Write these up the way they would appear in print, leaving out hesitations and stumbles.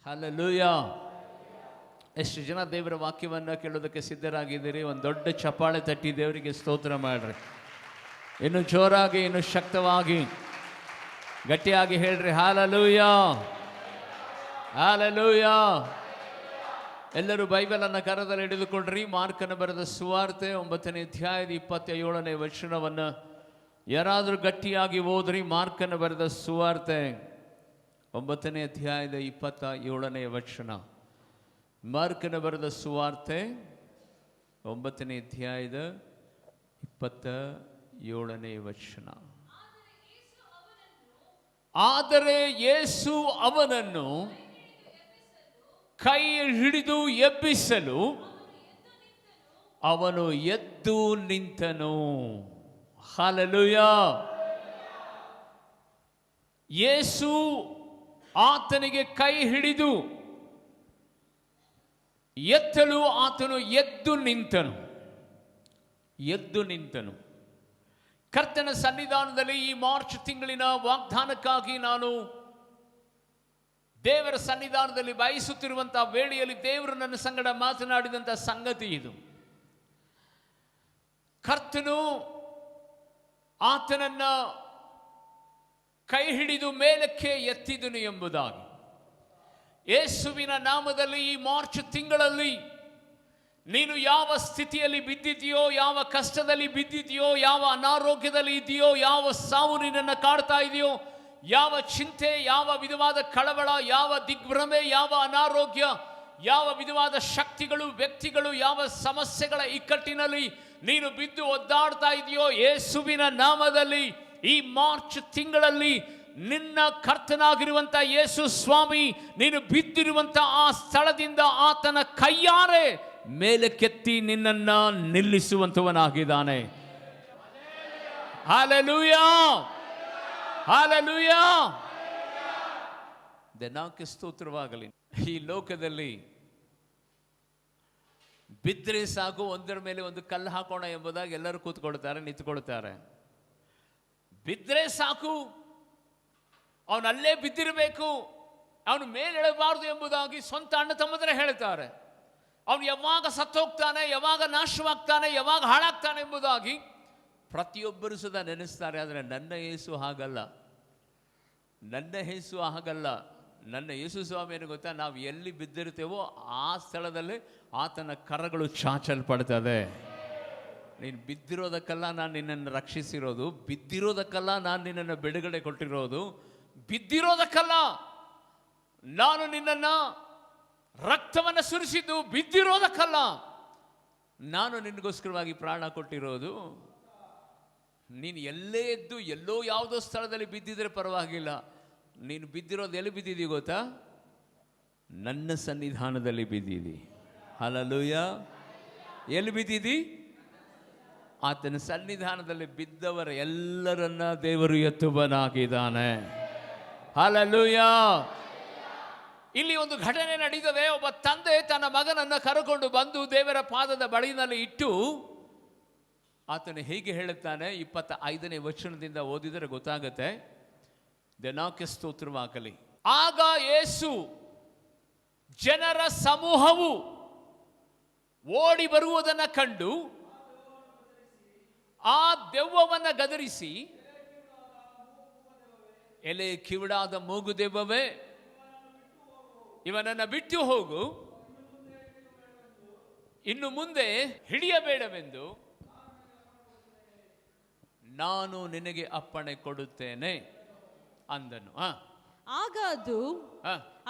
Hallelujah. ಎಷ್ಟು ಜನ ದೇವರ ವಾಕ್ಯವನ್ನು ಕೇಳೋದಕ್ಕೆ ಸಿದ್ಧರಾಗಿದ್ದೀರಿ? ಒಂದು ದೊಡ್ಡ ಚಪ್ಪಾಳೆ ತಟ್ಟಿ ದೇವರಿಗೆ ಸ್ತೋತ್ರ ಮಾಡ್ರಿ. ಇನ್ನು ಜೋರಾಗಿ, ಇನ್ನು ಶಕ್ತವಾಗಿ, ಗಟ್ಟಿಯಾಗಿ ಹೇಳ್ರಿ ಹಲ್ಲೆಲೂಯಾ, ಹಲ್ಲೆಲೂಯಾ. ಎಲ್ಲರೂ ಬೈಬಲನ್ನು ಕರದಲ್ಲಿ ಹಿಡಿದುಕೊಂಡ್ರಿ. ಮಾರ್ಕನ ಬರೆದ ಸುವಾರ್ತೆ 9ನೇ ಅಧ್ಯಾಯದ 27ನೇ ವಚನವನ್ನು ಯಾರಾದರೂ ಗಟ್ಟಿಯಾಗಿ ಓದ್ರಿ. ಮಾರ್ಕನ ಬರೆದ ಸುವಾರ್ತೆ 9ನೇ ಅಧ್ಯಾಯದ 27ನೇ ವಚನ. ಮಾರ್ಕನ ಬರೆದ ಸುವಾರ್ತೆ 9ನೇ ಅಧ್ಯಾಯದ 27ನೇ ವಚನ. ಆದರೆ ಯೇಸು ಅವನನ್ನು ಕೈ ಹಿಡಿದು ಎಬ್ಬಿಸಲು ಅವನು ಎದ್ದು ನಿಂತನು. ಹಲ್ಲೆಲೂಯಾ. ಯೇಸು ಆತನಿಗೆ ಕೈ ಹಿಡಿದು ಎತ್ತಲು ಆತನು ಎದ್ದು ನಿಂತನು. ಕರ್ತನ ಸನ್ನಿಧಾನದಲ್ಲಿ ಈ ಮಾರ್ಚ್ ತಿಂಗಳಿನ ವಾಗ್ದಾನಕ್ಕಾಗಿ ನಾನು ದೇವರ ಸನ್ನಿಧಾನದಲ್ಲಿ ಬಯಸುತ್ತಿರುವಂತಹ ವೇಳೆಯಲ್ಲಿ ದೇವರು ನನ್ನ ಸಂಗಡ ಮಾತನಾಡಿದಂಥ ಸಂಗತಿ ಇದು. ಕರ್ತನು ಆತನನ್ನ ಕೈ ಹಿಡಿದು ಮೇಲಕ್ಕೆ ಎತ್ತಿದನು ಎಂಬುದಾಗಿ. ಯೇಸುವಿನ ನಾಮದಲ್ಲಿ ಈ ಮಾರ್ಚ್ ತಿಂಗಳಲ್ಲಿ ನೀನು ಯಾವ ಸ್ಥಿತಿಯಲ್ಲಿ ಬಿದ್ದಿದೆಯೋ, ಯಾವ ಕಷ್ಟದಲ್ಲಿ ಬಿದ್ದಿದೆಯೋ, ಯಾವ ಅನಾರೋಗ್ಯದಲ್ಲಿ ಇದೆಯೋ, ಯಾವ ಸಾವು ನಿನ್ನನ್ನು ಕಾಡ್ತಾ ಇದೆಯೋ, ಯಾವ ಚಿಂತೆ, ಯಾವ ವಿಧವಾದ ಕಳವಳ, ಯಾವ ದಿಗ್ಭ್ರಮೆ, ಯಾವ ಅನಾರೋಗ್ಯ, ಯಾವ ವಿಧವಾದ ಶಕ್ತಿಗಳು, ವ್ಯಕ್ತಿಗಳು, ಯಾವ ಸಮಸ್ಯೆಗಳ ಇಕ್ಕಟ್ಟಿನಲ್ಲಿ ನೀನು ಬಿದ್ದು ಒದ್ದಾಡ್ತಾ ಇದೆಯೋ, ಯೇಸುವಿನ ನಾಮದಲ್ಲಿ ಈ ಮಾರ್ಚ್ ತಿಂಗಳಲ್ಲಿ ನಿನ್ನ ಕರ್ತನಾಗಿರುವಂಥ ಯೇಸು ಸ್ವಾಮಿ ನೀನು ಬಿದ್ದಿರುವಂಥ ಆ ಸ್ಥಳದಿಂದ ಆತನ ಕೈಯಾರೆ ಮೇಲಕ್ಕೆತ್ತಿ ನಿನ್ನನ್ನು ನಿಲ್ಲಿಸುವಂತವನಾಗಿದ್ದಾನೆ. Hallelujah, hallelujah. ದೇವರಿಗೆ ಸ್ತೋತ್ರವಾಗಲಿ. ಈ ಲೋಕದಲ್ಲಿ ಬಿದ್ದರೆ ಸಾಕು, ಒಂದರ ಮೇಲೆ ಒಂದು ಕಲ್ಲು ಹಾಕೋಣ ಎಂಬುದಾಗಿ ಎಲ್ಲರೂ ಕೂತ್ಕೊಳ್ತಾರೆ, ನಿಂತ್ಕೊಳ್ತಾರೆ. ಬಿದ್ದರೆ ಸಾಕು, ಅವನಲ್ಲೇ ಬಿದ್ದಿರಬೇಕು, ಅವನು ಮೇಲೆಳಬಾರದು ಎಂಬುದಾಗಿ ಸ್ವಂತ ಅಣ್ಣ ತಮ್ಮಂದಿರೇ ಹೇಳ್ತಾರೆ. ಅವನು ಯಾವಾಗ ಸತ್ತೋಗ್ತಾನೆ, ಯಾವಾಗ ನಾಶವಾಗ್ತಾನೆ, ಯಾವಾಗ ಹಾಳಾಗ್ತಾನೆ ಎಂಬುದಾಗಿ ಪ್ರತಿಯೊಬ್ಬರು ಸದಾ ನೆನೆಸ್ತಾರೆ. ಆದರೆ ನನ್ನ ಯೇಸು ಹಾಗಲ್ಲ, ನನ್ನ ಯೇಸು ಹಾಗಲ್ಲ. ನನ್ನ ಯೇಸು ಸ್ವಾಮಿಯನ್ನು ಗೊತ್ತಾ, ನಾವು ಎಲ್ಲಿ ಬಿದ್ದಿರ್ತೇವೋ ಆ ಸ್ಥಳದಲ್ಲಿ ಆತನ ಕರಗಳು ಚಾಚಲ್ಪಡ್ತದೆ. ನೀನು ಬಿದ್ದಿರೋದಕ್ಕಲ್ಲ ನಾನು ನಿನ್ನನ್ನು ರಕ್ಷಿಸಿರೋದು, ಬಿದ್ದಿರೋದಕ್ಕಲ್ಲ ನಾನು ನಿನ್ನನ್ನು ಬಿಡುಗಡೆ ಕೊಟ್ಟಿರೋದು, ಬಿದ್ದಿರೋದಕ್ಕಲ್ಲ ನಾನು ನಿನ್ನನ್ನು ರಕ್ತವನ್ನು ಸುರಿಸಿದ್ದು, ಬಿದ್ದಿರೋದಕ್ಕಲ್ಲ ನಾನು ನಿನಗೋಸ್ಕರವಾಗಿ ಪ್ರಾಣ ಕೊಟ್ಟಿರೋದು. ನೀನು ಎಲ್ಲೇ ಎದ್ದು ಎಲ್ಲೋ ಯಾವುದೋ ಸ್ಥಳದಲ್ಲಿ ಬಿದ್ದಿದ್ರೆ ಪರವಾಗಿಲ್ಲ. ನೀನು ಬಿದ್ದಿರೋದು ಎಲ್ಲಿ ಬಿದ್ದಿದ್ದೀ ಗೊತ್ತಾ? ನನ್ನ ಸನ್ನಿಧಾನದಲ್ಲಿ ಬಿದ್ದಿದ್ದಿ. ಹಲ್ಲೆಲೂಯಾ. ಎಲ್ಲಿ ಬಿದ್ದಿದ್ದಿ? ಆತನ ಸನ್ನಿಧಾನದಲ್ಲಿ ಬಿದ್ದವರ ಎಲ್ಲರನ್ನ ದೇವರು ಎತ್ತುವನಾಗಿದ್ದಾನೆ. ಹಲ್ಲೆಲೂಯಾ. ಇಲ್ಲಿ ಒಂದು ಘಟನೆ ನಡೀತದೆ. ಒಬ್ಬ ತಂದೆ ತನ್ನ ಮಗನನ್ನು ಕರೆಕೊಂಡು ಬಂದು ದೇವರ ಪಾದದ ಬಳಿನಲ್ಲಿ ಇಟ್ಟು ಆತನು ಹೇಗೆ ಹೇಳುತ್ತಾನೆ, 25ನೇ ವಚನದಿಂದ ಓದಿದರೆ ಗೊತ್ತಾಗತ್ತೆ. ದೇವರಿಗೆ ಸ್ತೋತ್ರವಾಗಲಿ. ಆಗ ಯೇಸು ಜನರ ಸಮೂಹವು ಓಡಿ ಬರುವುದನ್ನು ಕಂಡು ಆ ದೆವ್ವವನ್ನು ಗದರಿಸಿ, ಎಲೆ ಕಿವಿಡಾದ ಮೂಗು ದೆವ್ವವೇ, ಇವನನ್ನು ಬಿಟ್ಟು ಹೋಗು, ಇನ್ನು ಮುಂದೆ ಹಿಡಿಯಬೇಡವೆಂದು ನಾನು ನಿನಗೆ ಅಪ್ಪಣೆ ಕೊಡುತ್ತೇನೆ ಅಂದನು. ಆಗ ಅದು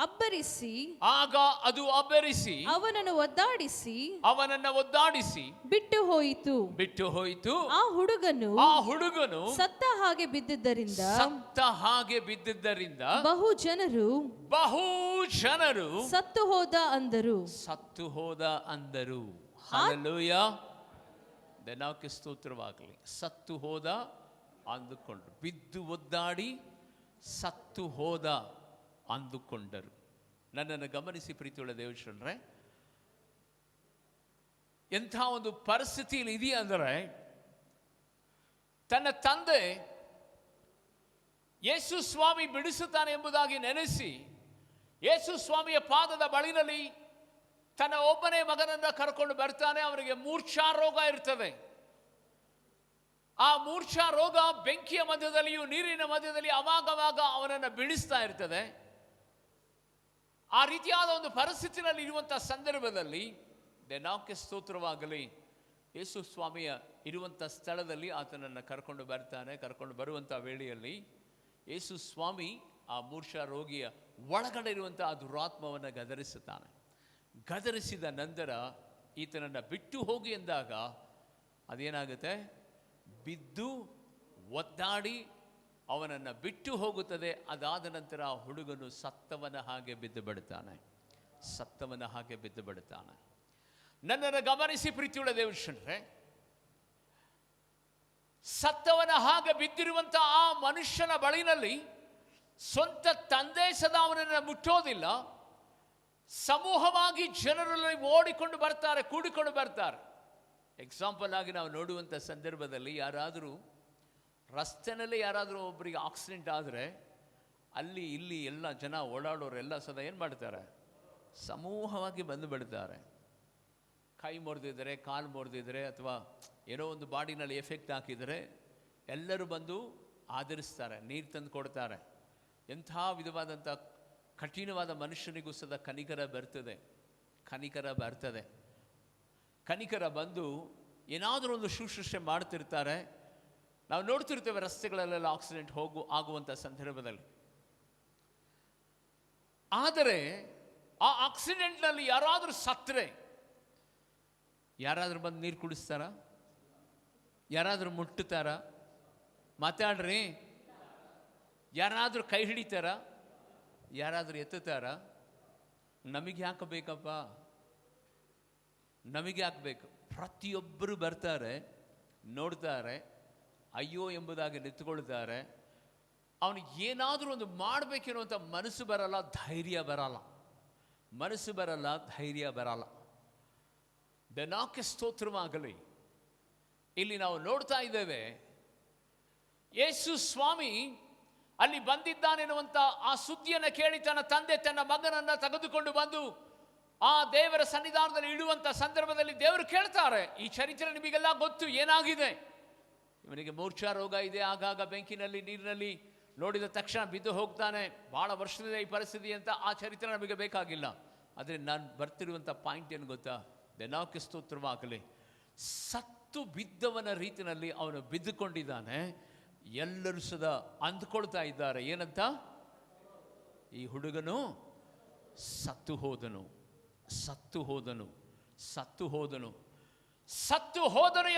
ಅಬ್ಬರಿಸಿ ಅವನನ್ನು ಒದ್ದಾಡಿಸಿ ಬಿಟ್ಟು ಹೋಯಿತು. ಆ ಹುಡುಗನು ಸತ್ತ ಹಾಗೆ ಬಿದ್ದಿದ್ದರಿಂದ ಬಹು ಜನರು ಸತ್ತು ಹೋದ ಅಂದರು. ಹಲ್ಲೆಲೂಯಾ. ದೇವರಿಗೆ ಸ್ತೋತ್ರವಾಗಲಿ. ಸತ್ತು ಹೋದ ಅಂದುಕೊಂಡರು, ಬಿದ್ದು ಒದ್ದಾಡಿ ಸತ್ತು ಹೋದ ಅಂದುಕೊಂಡರು. ನನ್ನನ್ನು ಗಮನಿಸಿ ಪ್ರೀತಿಯುಳ್ಳ ದೇವಜನರೇ, ಎಂಥ ಒಂದು ಪರಿಸ್ಥಿತಿಯಲ್ಲಿ ಇದೆಯಾ ಅಂದರೆ, ತನ್ನ ತಂದೆ ಯೇಸು ಸ್ವಾಮಿ ಬಿಡಿಸುತ್ತಾನೆ ಎಂಬುದಾಗಿ ನೆನೆಸಿ ಯೇಸು ಸ್ವಾಮಿಯ ಪಾದದ ಬಳಿನಲ್ಲಿ ತನ್ನ ಒಬ್ಬನೇ ಮಗನನ್ನ ಕರ್ಕೊಂಡು ಬರ್ತಾನೆ. ಅವನಿಗೆ ಮೂರ್ಛಾ ರೋಗ ಇರ್ತದೆ. ಆ ಮೂರ್ಛಾ ರೋಗ ಬೆಂಕಿಯ ಮಧ್ಯದಲ್ಲಿಯೂ ನೀರಿನ ಮಧ್ಯದಲ್ಲಿ ಅವಾಗವಾಗ ಅವನನ್ನು ಬೀಳಿಸ್ತಾ ಇರ್ತದೆ. ಆ ರೀತಿಯಾದ ಒಂದು ಪರಿಸ್ಥಿತಿನಲ್ಲಿ ಇರುವಂತಹ ಸಂದರ್ಭದಲ್ಲಿ ದೇವಕ್ಕೆ ಸ್ತೋತ್ರವಾಗಲಿ, ಯೇಸು ಸ್ವಾಮಿಯ ಇರುವಂಥ ಸ್ಥಳದಲ್ಲಿ ಆತನನ್ನು ಕರ್ಕೊಂಡು ಬರ್ತಾನೆ. ಕರ್ಕೊಂಡು ಬರುವಂಥ ವೇಳೆಯಲ್ಲಿ ಯೇಸು ಸ್ವಾಮಿ ಆ ಮೂರ್ಛಾ ರೋಗಿಯ ಒಳಗಡೆ ಇರುವಂಥ ಆ ದುರಾತ್ಮವನ್ನು ಗದರಿಸುತ್ತಾನೆ. ಗದರಿಸಿದ ನಂತರ ಈತನನ್ನು ಬಿಟ್ಟು ಹೋಗಿ ಎಂದಾಗ ಅದೇನಾಗುತ್ತೆ, ಬಿದ್ದು ಒದ್ದಾಡಿ ಅವನನ್ನು ಬಿಟ್ಟು ಹೋಗುತ್ತದೆ. ಅದಾದ ನಂತರ ಆ ಹುಡುಗನು ಸತ್ತವನ ಹಾಗೆ ಬಿದ್ದು ಬಿಡುತ್ತಾನೆ. ಸತ್ತವನ ಹಾಗೆ ಬಿದ್ದು ಬಿಡುತ್ತಾನೆ. ನನ್ನನ್ನು ಗಮನಿಸಿ ಪ್ರೀತಿಯುಳ್ಳ ದೇವಜನರೇ, ಸತ್ತವನ ಹಾಗೆ ಬಿದ್ದಿರುವಂಥ ಆ ಮನುಷ್ಯನ ಬಳಿನಲ್ಲಿ ಸ್ವಂತ ತಂದೆ ಸದಾ ಅವನನ್ನು ಮುಟ್ಟೋದಿಲ್ಲ. ಸಮೂಹವಾಗಿ ಜನರಲ್ಲಿ ಓಡಿಕೊಂಡು ಬರ್ತಾರೆ, ಕೂಡಿಕೊಂಡು ಬರ್ತಾರೆ. ಎಕ್ಸಾಂಪಲ್ ಆಗಿ ನಾವು ನೋಡುವಂಥ ಸಂದರ್ಭದಲ್ಲಿ ಯಾರಾದರೂ ರಸ್ತೆನಲ್ಲಿ ಯಾರಾದರೂ ಒಬ್ಬರಿಗೆ ಆಕ್ಸಿಡೆಂಟ್ ಆದರೆ ಅಲ್ಲಿ ಇಲ್ಲಿ ಎಲ್ಲ ಜನ ಓಡಾಡೋರೆಲ್ಲ ಸದಾ ಏನು ಮಾಡ್ತಾರೆ, ಸಮೂಹವಾಗಿ ಬಂದು ಬಿಡ್ತಾರೆ. ಕೈ ಮುರಿದಿದ್ರೆ, ಕಾಲು ಮುರಿದಿದ್ರೆ, ಅಥವಾ ಏನೋ ಒಂದು ಬಾಡಿನಲ್ಲಿ ಎಫೆಕ್ಟ್ ಹಾಕಿದರೆ ಎಲ್ಲರೂ ಬಂದು ಆಧರಿಸ್ತಾರೆ, ನೀರು ತಂದು ಕೊಡ್ತಾರೆ. ಎಂಥ ವಿಧವಾದಂಥ ಕಠಿಣವಾದ ಮನುಷ್ಯನಿಗೂ ಸದಾ ಕನಿಕರ ಬರ್ತದೆ. ಕನಿಕರ ಬಂದು ಏನಾದರೂ ಒಂದು ಶುಶ್ರೂಷೆ ಮಾಡ್ತಿರ್ತಾರೆ. ನಾವು ನೋಡ್ತಿರ್ತೇವೆ ರಸ್ತೆಗಳಲ್ಲೆಲ್ಲ ಆಕ್ಸಿಡೆಂಟ್ ಆಗುವಂಥ ಸಂದರ್ಭದಲ್ಲಿ. ಆದರೆ ಆ ಆಕ್ಸಿಡೆಂಟ್ನಲ್ಲಿ ಯಾರಾದರೂ ಸತ್ತರೆ ಯಾರಾದರೂ ಬಂದು ನೀರು ಕುಡಿಸ್ತಾರ? ಯಾರಾದರೂ ಮುಟ್ಟುತ್ತಾರ? ಮಾತಾಡ್ರಿ. ಯಾರಾದರೂ ಕೈ ಹಿಡಿತಾರ? ಯಾರಾದರೂ ಎತ್ತುತ್ತಾರ? ನಮಗೆ ಯಾಕೆ ಬೇಕಪ್ಪ? ನಮಗೆ ಹಾಕಬೇಕು. ಪ್ರತಿಯೊಬ್ಬರು ಬರ್ತಾರೆ, ನೋಡ್ತಾರೆ, ಅಯ್ಯೋ ಎಂಬುದಾಗಿ ನಿಂತುಕೊಳ್ತಾರೆ. ಅವನಿಗೆ ಏನಾದರೂ ಒಂದು ಮಾಡಬೇಕಿರುವಂಥ ಮನಸ್ಸು ಬರಲ್ಲ, ಧೈರ್ಯ ಬರಲ್ಲ. ದೇವಕ್ಕೆ ಸ್ತೋತ್ರವಾಗಲಿ. ಇಲ್ಲಿ ನಾವು ನೋಡ್ತಾ ಇದ್ದೇವೆ, ಯೇಸು ಸ್ವಾಮಿ ಅಲ್ಲಿ ಬಂದಿದ್ದಾನೆನ್ನುವಂಥ ಆ ಸುದ್ದಿಯನ್ನು ಕೇಳಿ ತನ್ನ ತಂದೆ ತನ್ನ ಮಗನನ್ನು ತೆಗೆದುಕೊಂಡು ಬಂದು ಆ ದೇವರ ಸನ್ನಿಧಾನದಲ್ಲಿ ಇಡುವಂಥ ಸಂದರ್ಭದಲ್ಲಿ ದೇವರು ಕೇಳ್ತಾರೆ, ಈ ಚರಿತ್ರೆ ನಿಮಗೆಲ್ಲ ಗೊತ್ತು, ಏನಾಗಿದೆ? ಇವನಿಗೆ ಮೂರ್ಛಾ ರೋಗ ಇದೆ. ಆಗಾಗ ಬೆಂಕಿನಲ್ಲಿ ನೀರಿನಲ್ಲಿ ನೋಡಿದ ತಕ್ಷಣ ಬಿದ್ದು ಹೋಗ್ತಾನೆ. ಭಾಳ ವರ್ಷದಿಂದ ಈ ಪರಿಸ್ಥಿತಿ ಅಂತ ಆ ಚರಿತ್ರೆ ನಮಗೆ ಬೇಕಾಗಿಲ್ಲ. ಆದರೆ ನಾನು ಬರ್ತಿರುವಂಥ ಪಾಯಿಂಟ್ ಏನು ಗೊತ್ತಾ? ದೇವಕ್ಕೆ ಸ್ತೋತ್ರವಾಗಲಿ. ಸತ್ತು ಬಿದ್ದವನ ರೀತಿಯಲ್ಲಿ ಅವನು ಬಿದ್ದುಕೊಂಡಿದ್ದಾನೆ. ಎಲ್ಲರೂ ಸದಾ ಅಂದ್ಕೊಳ್ತಾ ಇದ್ದಾರೆ, ಏನಂತ? ಈ ಹುಡುಗನು ಸತ್ತು ಹೋದನು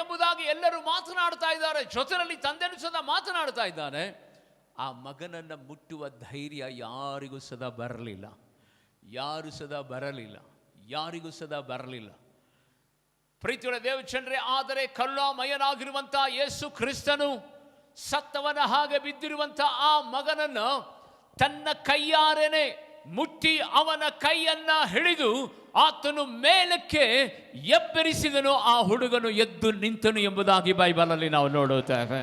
ಎಂಬುದಾಗಿ ಎಲ್ಲರೂ ಮಾತನಾಡ್ತಾ ಇದ್ದಾರೆ. ಜೊತೆಯಲ್ಲಿ ತಂದೆನೂ ಸದಾ ಮಾತನಾಡ್ತಾ ಇದ್ದಾನೆ. ಆ ಮಗನನ್ನು ಮುಟ್ಟುವ ಧೈರ್ಯ ಯಾರಿಗೂ ಸದಾ ಬರಲಿಲ್ಲ. ಪ್ರೀತಿಯುಳ್ಳ ದೇವಜನರೇ, ಆದರೆ ಕರುಣಾಮಯನಾಗಿರುವಂಥ ಯೇಸು ಕ್ರಿಸ್ತನು ಸತ್ತವನ ಹಾಗೆ ಬಿದ್ದಿರುವಂಥ ಆ ಮಗನನ್ನು ತನ್ನ ಕೈಯಾರೆನೆ ಮುಟ್ಟಿ ಅವನ ಕೈಯನ್ನ ಹಿಡಿದು ಆತನು ಮೇಲಕ್ಕೆ ಎಬ್ಬರಿಸಿದನು. ಆ ಹುಡುಗನು ಎದ್ದು ನಿಂತನು ಎಂಬುದಾಗಿ ಬೈಬಲಲ್ಲಿ ನಾವು ನೋಡುತ್ತೇವೆ.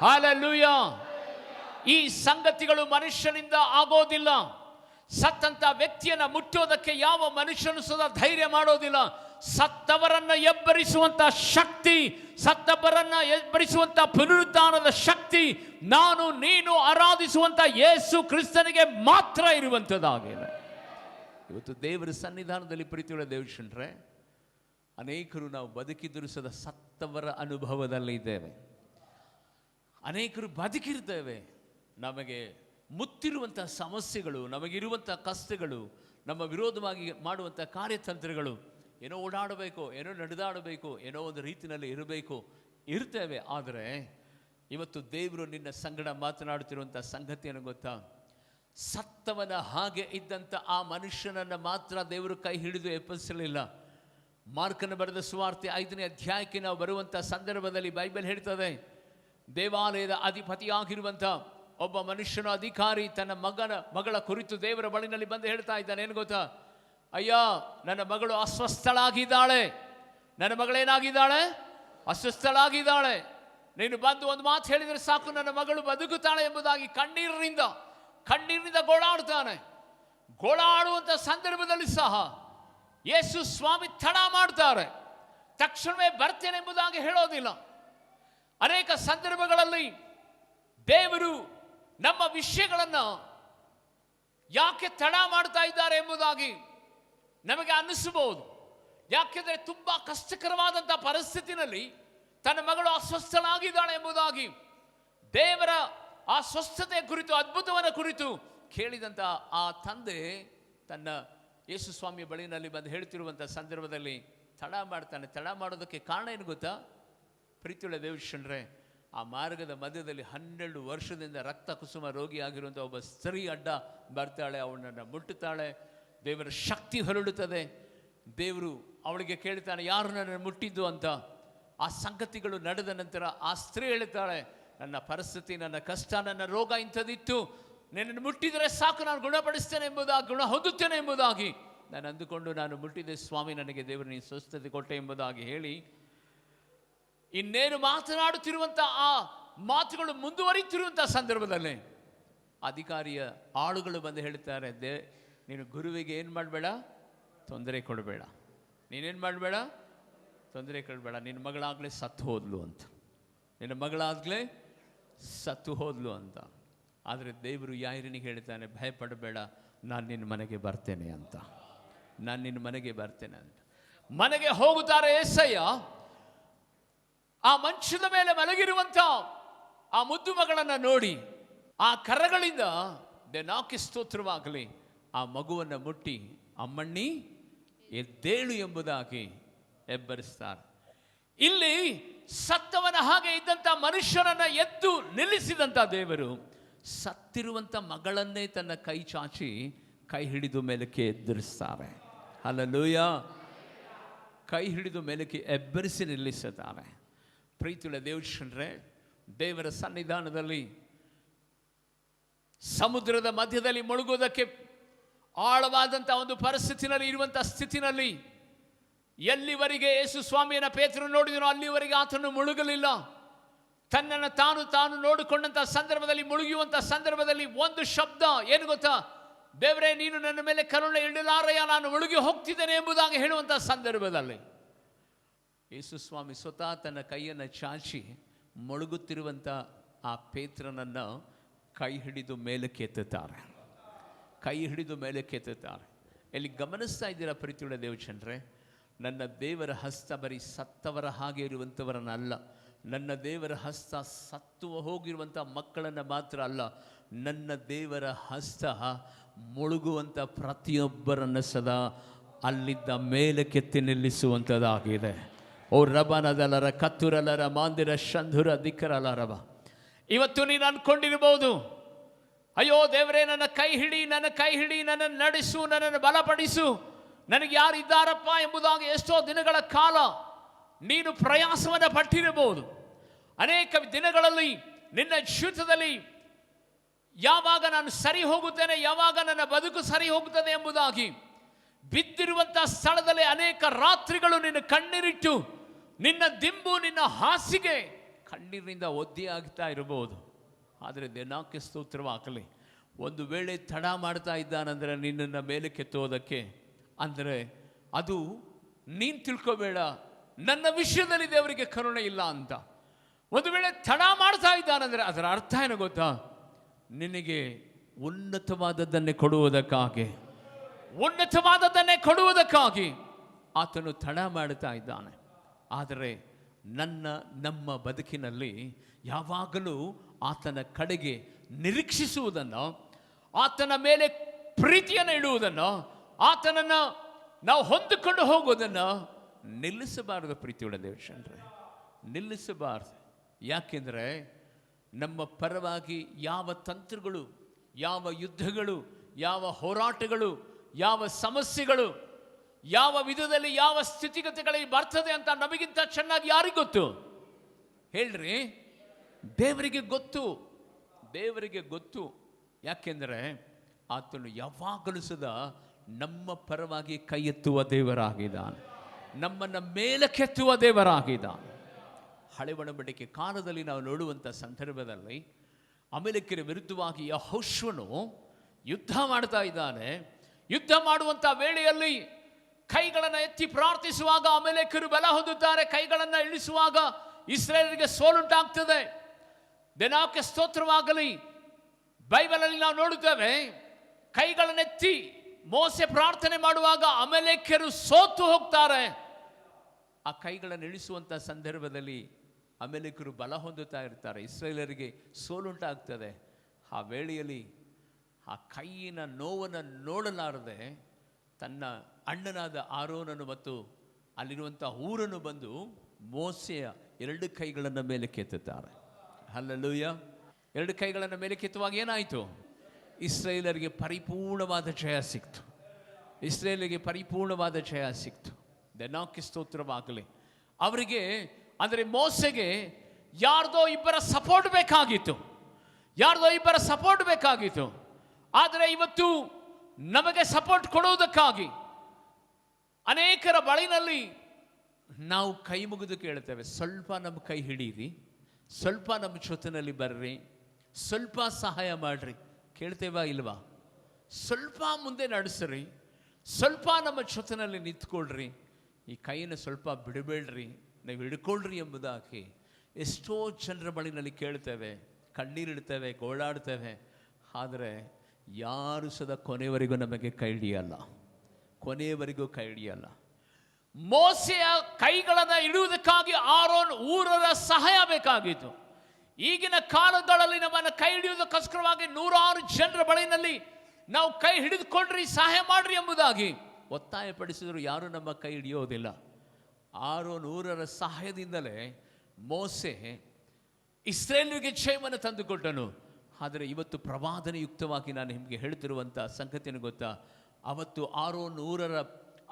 ಹಾಲೆಲೂಯಾ. ಈ ಸಂಗತಿಗಳು ಮನುಷ್ಯನಿಂದ ಆಗೋದಿಲ್ಲ. ಸತ್ತಂತ ವ್ಯಕ್ತಿಯನ್ನು ಮುಟ್ಟೋದಕ್ಕೆ ಯಾವ ಮನುಷ್ಯನು ಸದಾ ಧೈರ್ಯ ಮಾಡೋದಿಲ್ಲ. ಸತ್ತವರನ್ನ ಎಬ್ಬರಿಸುವಂತ ಶಕ್ತಿ, ಸತ್ತವರನ್ನ ಎಬ್ಬರಿಸುವಂತ ಪುನರುತ್ಥಾನದ ಶಕ್ತಿ ನಾನು ನೀನು ಆರಾಧಿಸುವಂತ ಯೇಸು ಕ್ರಿಸ್ತನಿಗೆ ಮಾತ್ರ ಇರುವಂಥದ್ದಾಗಿದೆ. ಇವತ್ತು ದೇವರ ಸನ್ನಿಧಾನದಲ್ಲಿ ಪ್ರೀತಿಯುಳ್ಳ ದೇವಜನರೇ, ಅನೇಕರು ನಾವು ಬದುಕಿದ್ದರೂ ಸದಾ ಸತ್ತವರ ಅನುಭವದಲ್ಲಿ ಇದ್ದೇವೆ. ಅನೇಕರು ಬದುಕಿರ್ತೇವೆ. ನಮಗೆ ಮುತ್ತಿರುವಂಥ ಸಮಸ್ಯೆಗಳು, ನಮಗಿರುವಂಥ ಕಷ್ಟಗಳು, ನಮ್ಮ ವಿರೋಧವಾಗಿ ಮಾಡುವಂಥ ಕಾರ್ಯತಂತ್ರಗಳು, ಏನೋ ಓಡಾಡಬೇಕು, ಏನೋ ನಡೆದಾಡಬೇಕು, ಏನೋ ಒಂದು ರೀತಿಯಲ್ಲಿ ಇರ್ತೇವೆ. ಆದರೆ ಇವತ್ತು ದೇವರು ನಿನ್ನ ಸಂಗಡ ಮಾತನಾಡುತ್ತಿರುವಂಥ ಸಂಗತಿಯನ್ನು ಗೊತ್ತಾ? ಸತ್ತವನ ಹಾಗೆ ಇದ್ದಂಥ ಆ ಮನುಷ್ಯನನ್ನು ಮಾತ್ರ ದೇವರು ಕೈ ಹಿಡಿದು ಎಬ್ಬಿಸಲಿಲ್ಲ. ಮಾರ್ಕನ ಬರೆದ ಸುವಾರ್ತೆ 5ನೇ ಅಧ್ಯಾಯಕ್ಕೆ ನಾವು ಬರುವಂಥ ಸಂದರ್ಭದಲ್ಲಿ ಬೈಬಲ್ ಹೇಳ್ತದೆ, ದೇವಾಲಯದ ಅಧಿಪತಿಯಾಗಿರುವಂಥ ಒಬ್ಬ ಮನುಷ್ಯನ ಅಧಿಕಾರಿ ತನ್ನ ಮಗಳ ಕುರಿತು ದೇವರ ಬಳಿನಲ್ಲಿ ಬಂದು ಹೇಳ್ತಾ ಇದ್ದಾನೆ. ಏನು ಗೊತ್ತಾ? ಅಯ್ಯ, ನನ್ನ ಮಗಳು ಅಸ್ವಸ್ಥಳಾಗಿದ್ದಾಳೆ. ನನ್ನ ಮಗಳೇನಾಗಿದ್ದಾಳೆ? ಅಸ್ವಸ್ಥಳಾಗಿದ್ದಾಳೆ. ನೀನು ಬಂದು ಒಂದು ಮಾತು ಹೇಳಿದರೆ ಸಾಕು, ನನ್ನ ಮಗಳು ಬದುಕುತ್ತಾಳೆ ಎಂಬುದಾಗಿ ಕಣ್ಣೀರಿನಿಂದ ಗೋಳಾಡ್ತಾನೆ. ಗೋಳಾಡುವಂಥ ಸಂದರ್ಭದಲ್ಲಿ ಸಹ ಯೇಸು ಸ್ವಾಮಿ ತಡ ಮಾಡ್ತಾರೆ. ತಕ್ಷಣವೇ ಬರ್ತೇನೆ ಎಂಬುದಾಗಿ ಹೇಳೋದಿಲ್ಲ. ಅನೇಕ ಸಂದರ್ಭಗಳಲ್ಲಿ ದೇವರು ನಮ್ಮ ವಿಷಯಗಳನ್ನು ಯಾಕೆ ತಡ ಮಾಡ್ತಾ ಇದ್ದಾರೆ ಎಂಬುದಾಗಿ ನಮಗೆ ಅನ್ನಿಸಬಹುದು. ಯಾಕೆಂದರೆ ತುಂಬ ಕಷ್ಟಕರವಾದಂಥ ಪರಿಸ್ಥಿತಿನಲ್ಲಿ ತನ್ನ ಮಗಳು ಅಸ್ವಸ್ಥಳಾಗಿದ್ದಾಳೆ ಎಂಬುದಾಗಿ ದೇವರ ಆ ಸ್ವಸ್ಥತೆ ಕುರಿತು, ಅದ್ಭುತವನ್ನ ಕುರಿತು ಕೇಳಿದಂಥ ಆ ತಂದೆ ತನ್ನ ಯೇಸು ಸ್ವಾಮಿಯ ಬಳಿನಲ್ಲಿ ಬಂದು ಹೇಳ್ತಿರುವಂಥ ಸಂದರ್ಭದಲ್ಲಿ ತಡ ಮಾಡ್ತಾನೆ. ತಡ ಮಾಡೋದಕ್ಕೆ ಕಾರಣ ಏನು ಗೊತ್ತಾ? ಪ್ರೀತಿಯುಳ್ಳ ದೇವಶಂಡ್ರೆ, ಆ ಮಾರ್ಗದ ಮಧ್ಯದಲ್ಲಿ 12 ವರ್ಷದಿಂದ ರಕ್ತ ಕುಸುಮ ರೋಗಿಯಾಗಿರುವಂಥ ಒಬ್ಬ ಸ್ತ್ರೀ ಅಡ್ಡ ಬರ್ತಾಳೆ, ಅವಳನ್ನು ಮುಟ್ಟುತ್ತಾಳೆ. ದೇವರ ಶಕ್ತಿ ಹೊರಡುತ್ತದೆ. ದೇವರು ಅವಳಿಗೆ ಕೇಳ್ತಾನೆ, ಯಾರು ನನ್ನನ್ನು ಮುಟ್ಟಿದ್ದು ಅಂತ. ಆ ಸಂಗತಿಗಳು ನಡೆದ ನಂತರ ಆ ಸ್ತ್ರೀ ಹೇಳ್ತಾಳೆ, ನನ್ನ ಪರಿಸ್ಥಿತಿ, ನನ್ನ ಕಷ್ಟ, ನನ್ನ ರೋಗ ಇಂಥದ್ದಿತ್ತು, ನಿನ್ನನ್ನು ಮುಟ್ಟಿದರೆ ಸಾಕು, ನಾನು ಗುಣಪಡಿಸ್ತೇನೆ ಎಂಬುದಾಗಿ, ಗುಣ ಹೊಂದುತ್ತೇನೆ ಎಂಬುದಾಗಿ ನಾನು ಅಂದುಕೊಂಡು ನಾನು ಮುಟ್ಟಿದೆ ಸ್ವಾಮಿ, ನನಗೆ ದೇವರು ನೀನು ಸ್ವಸ್ಥತೆ ಕೊಟ್ಟೆ ಎಂಬುದಾಗಿ ಹೇಳಿ ಇನ್ನೇನು ಮಾತನಾಡುತ್ತಿರುವಂಥ ಆ ಮಾತುಗಳು ಮುಂದುವರಿತಿರುವಂಥ ಸಂದರ್ಭದಲ್ಲಿ ಅಧಿಕಾರಿಯ ಆಳುಗಳು ಬಂದು ಹೇಳ್ತಾರೆ, ನೀನು ಗುರುವಿಗೆ ಏನು ಮಾಡಬೇಡ, ತೊಂದರೆ ಕೊಡಬೇಡ. ನೀನೇನು ಮಾಡಬೇಡ, ತೊಂದರೆ ಕೊಡಬೇಡ. ನಿನ್ನ ಮಗಳಾಗಲೇ ಸತ್ತು ಹೋದ್ಲು ಅಂತ. ನಿನ್ನ ಮಗಳಾಗಲೇ ಸತ್ತು ಹೋದ್ಲು ಅಂತ. ಆದರೆ ದೇವರು ಯಾಯಿರನಿಗೆ ಹೇಳ್ತಾನೆ, ಭಯಪಡಬೇಡ, ನಾನು ನಿನ್ನ ಮನೆಗೆ ಬರ್ತೇನೆ ಅಂತ. ನಾನು ನಿನ್ನ ಮನೆಗೆ ಬರ್ತೇನೆ ಅಂತ. ಮನೆಗೆ ಹೋಗುತ್ತಾರೆ ಏಸಯ್ಯ. ಆ ಮಂಚದ ಮೇಲೆ ಮಲಗಿರುವಂಥ ಆ ಮುದ್ದು ಮಗಳನ್ನು ನೋಡಿ ಆ ಕರಗಳಿಂದ ದೇವರಿಗೆ ಸ್ತೋತ್ರವಾಗಲಿ, ಆ ಮಗುವನ್ನು ಮುಟ್ಟಿ ಅಮ್ಮಣ್ಣಿ ಎದ್ದೇಳು ಎಂಬುದಾಗಿ ಎಬ್ಬರಿಸ್ತಾರೆ. ಇಲ್ಲಿ ಸತ್ತವನ ಹಾಗೆ ಇದ್ದಂಥ ಮನುಷ್ಯನನ್ನು ಎದ್ದು ನಿಲ್ಲಿಸಿದಂಥ ದೇವರು ಸತ್ತಿರುವಂಥ ಮಗಳನ್ನೇ ತನ್ನ ಕೈ ಚಾಚಿ ಕೈ ಹಿಡಿದು ಮೇಲಕ್ಕೆ ಎಬ್ಬರಿಸ್ತಾರೆ. ಹಲ್ಲೆಲೂಯಾ. ಕೈ ಹಿಡಿದು ಮೇಲಕ್ಕೆ ಎಬ್ಬರಿಸಿ ನಿಲ್ಲಿಸುತ್ತಾರೆ. ಪ್ರೀತಿಯುಳ್ಳ ದೇವಶಂಡ್ರೆ, ದೇವರ ಸನ್ನಿಧಾನದಲ್ಲಿ ಸಮುದ್ರದ ಮಧ್ಯದಲ್ಲಿ ಮುಳುಗೋದಕ್ಕೆ ಆಳವಾದಂಥ ಒಂದು ಪರಿಸ್ಥಿತಿನಲ್ಲಿ ಇರುವಂಥ ಸ್ಥಿತಿನಲ್ಲಿ ಎಲ್ಲಿವರೆಗೆ ಯೇಸು ಸ್ವಾಮಿಯನ್ನ ಪೇತ್ರನು ನೋಡಿದನೋ ಅಲ್ಲಿವರೆಗೆ ಆತನು ಮುಳುಗಲಿಲ್ಲ. ತನ್ನನ್ನು ತಾನು ನೋಡಿಕೊಂಡಂಥ ಸಂದರ್ಭದಲ್ಲಿ, ಮುಳುಗಿಯುವಂಥ ಸಂದರ್ಭದಲ್ಲಿ ಒಂದು ಶಬ್ದ ಏನು ಗೊತ್ತಾ? ದೇವರೇ, ನೀನು ನನ್ನ ಮೇಲೆ ಕರುಣೆ ಇಡಲಾರಯ್ಯ, ನಾನು ಮುಳುಗಿ ಹೋಗ್ತಿದ್ದೇನೆ ಎಂಬುದಾಗಿ ಹೇಳುವಂಥ ಸಂದರ್ಭದಲ್ಲಿ ಯೇಸು ಸ್ವಾಮಿ ಸ್ವತಃ ತನ್ನ ಕೈಯನ್ನು ಚಾಚಿ ಮುಳುಗುತ್ತಿರುವಂಥ ಆ ಪೇತ್ರನನ್ನು ಕೈ ಹಿಡಿದು ಮೇಲಕ್ಕೆ ಎತ್ತುತ್ತಾರೆ. ಕೈ ಹಿಡಿದು ಮೇಲಕ್ಕೆ ಎತ್ತುತ್ತಾರೆ. ಇಲ್ಲಿ ಗಮನಿಸ್ತಾ ಇದ್ದೀರಾ ಪ್ರೀತಿಯುಳ್ಳ ದೇವಚಂದ್ರೆ, ನನ್ನ ದೇವರ ಹಸ್ತ ಬರೀ ಸತ್ತವರ ಹಾಗೆ ಇರುವಂಥವರನ್ನಲ್ಲ. ನನ್ನ ದೇವರ ಹಸ್ತ ಸತ್ತು ಹೋಗಿರುವಂಥ ಮಕ್ಕಳನ್ನು ಮಾತ್ರ ಅಲ್ಲ, ನನ್ನ ದೇವರ ಹಸ್ತ ಮುಳುಗುವಂಥ ಪ್ರತಿಯೊಬ್ಬರನ್ನು ಸದಾ ಅಲ್ಲಿದ್ದ ಮೇಲಕ್ಕೆತ್ತಿ ನಿಲ್ಲಿಸುವಂಥದ್ದಾಗಿದೆ. ಓ ರಬನದಲರ ಕತ್ತುರಲರ ಮಾಂದಿರ ಶಂಧುರ ದಿಕ್ಕರಲರವ. ಇವತ್ತು ನೀನು ಅಂದ್ಕೊಂಡಿರ್ಬೋದು, ಅಯ್ಯೋ ದೇವರೇ, ನನ್ನ ಕೈ ಹಿಡಿ, ನನ್ನನ್ನು ನಡೆಸು, ನನ್ನನ್ನು ಬಲಪಡಿಸು, ನನಗೆ ಯಾರು ಇದ್ದಾರಪ್ಪ ಎಂಬುದಾಗಿ ಎಷ್ಟೋ ದಿನಗಳ ಕಾಲ ನೀನು ಪ್ರಯಾಸವನ್ನು ಪಟ್ಟಿರಬಹುದು. ಅನೇಕ ದಿನಗಳಲ್ಲಿ ನಿನ್ನ ಜೀವಿತದಲ್ಲಿ ಯಾವಾಗ ನಾನು ಸರಿ ಹೋಗುತ್ತೇನೆ, ಯಾವಾಗ ನನ್ನ ಬದುಕು ಸರಿ ಹೋಗುತ್ತದೆ ಎಂಬುದಾಗಿ ಬಿದ್ದಿರುವಂಥ ಸ್ಥಳದಲ್ಲಿ ಅನೇಕ ರಾತ್ರಿಗಳು ನಿನ್ನ ಕಣ್ಣೀರಿಟ್ಟು, ನಿನ್ನ ದಿಂಬು, ನಿನ್ನ ಹಾಸಿಗೆ ಕಣ್ಣೀರಿನಿಂದ ಒದ್ದೆ ಆಗ್ತಾ ಇರಬಹುದು. ಆದರೆ ದೇವರಿಗೆ ಸ್ತೋತ್ರವಾಗಲಿ, ಒಂದು ವೇಳೆ ತಡ ಮಾಡ್ತಾ ಇದ್ದಾನಂದರೆ ನಿನ್ನನ್ನು ಮೇಲಕ್ಕೆತ್ತೋದಕ್ಕೆ, ಅಂದರೆ ಅದು ನೀನು ತಿಳ್ಕೋಬೇಡ ನನ್ನ ವಿಷಯದಲ್ಲಿ ದೇವರಿಗೆ ಕರುಣೆ ಇಲ್ಲ ಅಂತ. ಒಂದು ವೇಳೆ ತಡ ಮಾಡ್ತಾ ಇದ್ದಾನಂದರೆ ಅದರ ಅರ್ಥ ಏನು ಗೊತ್ತಾ? ನಿನಗೆ ಉನ್ನತವಾದದ್ದನ್ನೇ ಕೊಡುವುದಕ್ಕಾಗಿ ಆತನು ತಡ ಮಾಡ್ತಾ ಇದ್ದಾನೆ. ಆದರೆ ನಮ್ಮ ಬದುಕಿನಲ್ಲಿ ಯಾವಾಗಲೂ ಆತನ ಕಡೆಗೆ ನಿರೀಕ್ಷಿಸುವುದನ್ನು, ಆತನ ಮೇಲೆ ಪ್ರೀತಿಯನ್ನು ಇಡುವುದನ್ನು, ಆತನನ್ನು ನಾವು ಹೊಂದಿಕೊಂಡು ಹೋಗೋದನ್ನು ನಿಲ್ಲಿಸಬಾರದು. ಪ್ರೀತಿಯುಳ್ಳ ದೇವಶಂಡ್ರೆ, ನಿಲ್ಲಿಸಬಾರದು. ಯಾಕೆಂದರೆ ನಮ್ಮ ಪರವಾಗಿ ಯಾವ ತಂತ್ರಗಳು, ಯಾವ ಯುದ್ಧಗಳು, ಯಾವ ಹೋರಾಟಗಳು, ಯಾವ ಸಮಸ್ಯೆಗಳು, ಯಾವ ವಿಧದಲ್ಲಿ ಯಾವ ಸ್ಥಿತಿಗತಿಗಳಿಗೆ ಬರ್ತದೆ ಅಂತ ನಮಗಿಂತ ಚೆನ್ನಾಗಿ ಯಾರಿಗೆ ಗೊತ್ತು ಹೇಳ್ರಿ? ದೇವರಿಗೆ ಗೊತ್ತು. ಯಾಕೆಂದರೆ ಆತನು ಯಾವಾಗಲೂ ಸದಾ ನಮ್ಮ ಪರವಾಗಿ ಕೈ ಎತ್ತುವ ದೇವರಾಗಿದ್ದಾನೆ, ನಮ್ಮನ್ನು ಮೇಲಕ್ಕೆತ್ತುವ ದೇವರಾಗಿದ್ದಾನೆ. ಹಳೆ ಒಡಂಬಡಿಕೆ ಕಾಲದಲ್ಲಿ ನಾವು ನೋಡುವಂಥ ಸಂದರ್ಭದಲ್ಲಿ ಅಮೆಲೇಕ್ಯರ ವಿರುದ್ಧವಾಗಿ ಯೆಹೋಶುವನು ಯುದ್ಧ ಮಾಡ್ತಾ ಇದ್ದಾನೆ. ಯುದ್ಧ ಮಾಡುವಂತ ವೇಳೆಯಲ್ಲಿ ಕೈಗಳನ್ನು ಎತ್ತಿ ಪ್ರಾರ್ಥಿಸುವಾಗ ಅಮೆಲೇಕ್ಯರು ಬಲ ಹೊಂದುತ್ತಾರೆ. ಕೈಗಳನ್ನು ಇಳಿಸುವಾಗ ಇಸ್ರಾಯೇಲರಿಗೆ ಸೋಲುಂಟಾಗ್ತದೆ. ದೇವರಿಗೆ ಸ್ತೋತ್ರವಾಗಲಿ. ಬೈಬಲಲ್ಲಿ ನಾವು ನೋಡುತ್ತೇವೆ, ಕೈಗಳನ್ನೆತ್ತಿ ಮೋಸೆ ಪ್ರಾರ್ಥನೆ ಮಾಡುವಾಗ ಅಮೆಲೇಕ್ಯರು ಸೋತು ಹೋಗ್ತಾರೆ. ಆ ಕೈಗಳನ್ನು ಇಳಿಸುವಂಥ ಸಂದರ್ಭದಲ್ಲಿ ಅಮೆಲೇಕ್ಯರು ಬಲ ಹೊಂದುತ್ತಾ ಇರ್ತಾರೆ, ಇಸ್ರಾಯೇಲರಿಗೆ ಸೋಲುಂಟಾಗ್ತದೆ. ಆ ವೇಳೆಯಲ್ಲಿ ಆ ಕೈಯಿನ ನೋವನ್ನು ನೋಡಲಾರದೆ ತನ್ನ ಅಣ್ಣನಾದ ಆರೋನನು ಮತ್ತು ಅಲ್ಲಿರುವಂಥ ಊರನ್ನು ಬಂದು ಮೋಸೆಯ 2 ಕೈಗಳನ್ನು ಮೇಲೆ ಕೆತ್ತುತ್ತಾರೆ. ಹಲ್ಲೆಲೂಯ. 2 ಕೈಗಳನ್ನು ಮೇಲೆ ಕೆತ್ತುವಾಗ ಏನಾಯಿತು? ಇಸ್ರಾಯೇಲರಿಗೆ ಪರಿಪೂರ್ಣವಾದ ಜಯ ಸಿಕ್ತು. ಇಸ್ರಾಯೇಲಿಗೆ ಪರಿಪೂರ್ಣವಾದ ಜಯ ಸಿಕ್ತು. ದೇವರಿಗೆ ಸ್ತೋತ್ರವಾಗಲಿ. ಅವರಿಗೆ ಅಂದರೆ ಮೋಸೆಗೆ ಯಾರ್ದೋ ಇಬ್ಬರ ಸಪೋರ್ಟ್ ಬೇಕಾಗಿತ್ತು. ಆದರೆ ಇವತ್ತು ನಮಗೆ ಸಪೋರ್ಟ್ ಕೊಡುವುದಕ್ಕಾಗಿ ಅನೇಕರ ಬಳಿನಲ್ಲಿ ನಾವು ಕೈ ಮುಗಿದು ಕೇಳ್ತೇವೆ, ಸ್ವಲ್ಪ ನಮ್ಮ ಕೈ ಹಿಡೀರಿ, ಸ್ವಲ್ಪ ನಮ್ಮ ಜೊತೆಯಲ್ಲಿ ಬರ್ರಿ, ಸ್ವಲ್ಪ ಸಹಾಯ ಮಾಡ್ರಿ. ಕೇಳ್ತೇವಾ ಇಲ್ವಾ? ಸ್ವಲ್ಪ ಮುಂದೆ ನಡೆಸ್ರಿ, ಸ್ವಲ್ಪ ನಮ್ಮ ಜೊತೆಯಲ್ಲಿ ನಿಂತ್ಕೊಳ್ರಿ, ಈ ಕೈಯನ್ನು ಸ್ವಲ್ಪ ಬಿಡಬೇಡ್ರಿ, ನೀವು ಹಿಡ್ಕೊಳ್ರಿ ಎಂಬುದಾಗಿ ಎಷ್ಟೋ ಜನರ ಬಳಿನಲ್ಲಿ ಕೇಳ್ತೇವೆ, ಕಣ್ಣೀರಿಡ್ತೇವೆ, ಗೋಳಾಡ್ತೇವೆ. ಆದರೆ ಯಾರು ಸದಾ ಕೊನೆಯವರೆಗೂ ನಮಗೆ ಕೈ ಹಿಡಿಯಲ್ಲ. ಮೋಸೆಯ ಕೈಗಳನ್ನು ಇಡುವುದಕ್ಕಾಗಿ ಆರೋನ್ ಊರರ ಸಹಾಯ ಬೇಕಾಗಿತ್ತು. ಈಗಿನ ಕಾಲಗಳಲ್ಲಿ ನಮ್ಮನ್ನು ಕೈ ಹಿಡಿಯುವುದಕ್ಕೋಸ್ಕರವಾಗಿ 100 ಜನರ ಬಳಿನಲ್ಲಿ ನಾವು ಕೈ ಹಿಡಿದುಕೊಂಡ್ರಿ, ಸಹಾಯ ಮಾಡ್ರಿ ಎಂಬುದಾಗಿ ಒತ್ತಾಯಪಡಿಸಿದ್ರು. ಯಾರು ನಮ್ಮ ಕೈ ಹಿಡಿಯೋದಿಲ್ಲ. ಆರೋನ್ ಊರರ ಸಹಾಯದಿಂದಲೇ ಮೋಸೆ ಇಸ್ರೇಲಿಗೆ ಜಯವನ್ನು ತಂದುಕೊಟ್ಟನು. ಆದರೆ ಇವತ್ತು ಪ್ರವಾದನೆಯುಕ್ತವಾಗಿ ನಾನು ನಿಮಗೆ ಹೇಳ್ತಿರುವಂಥ ಸಂಗತಿಯನ್ನು ಗೊತ್ತಾ? ಅವತ್ತು ಆರೋನ್ ಊರರ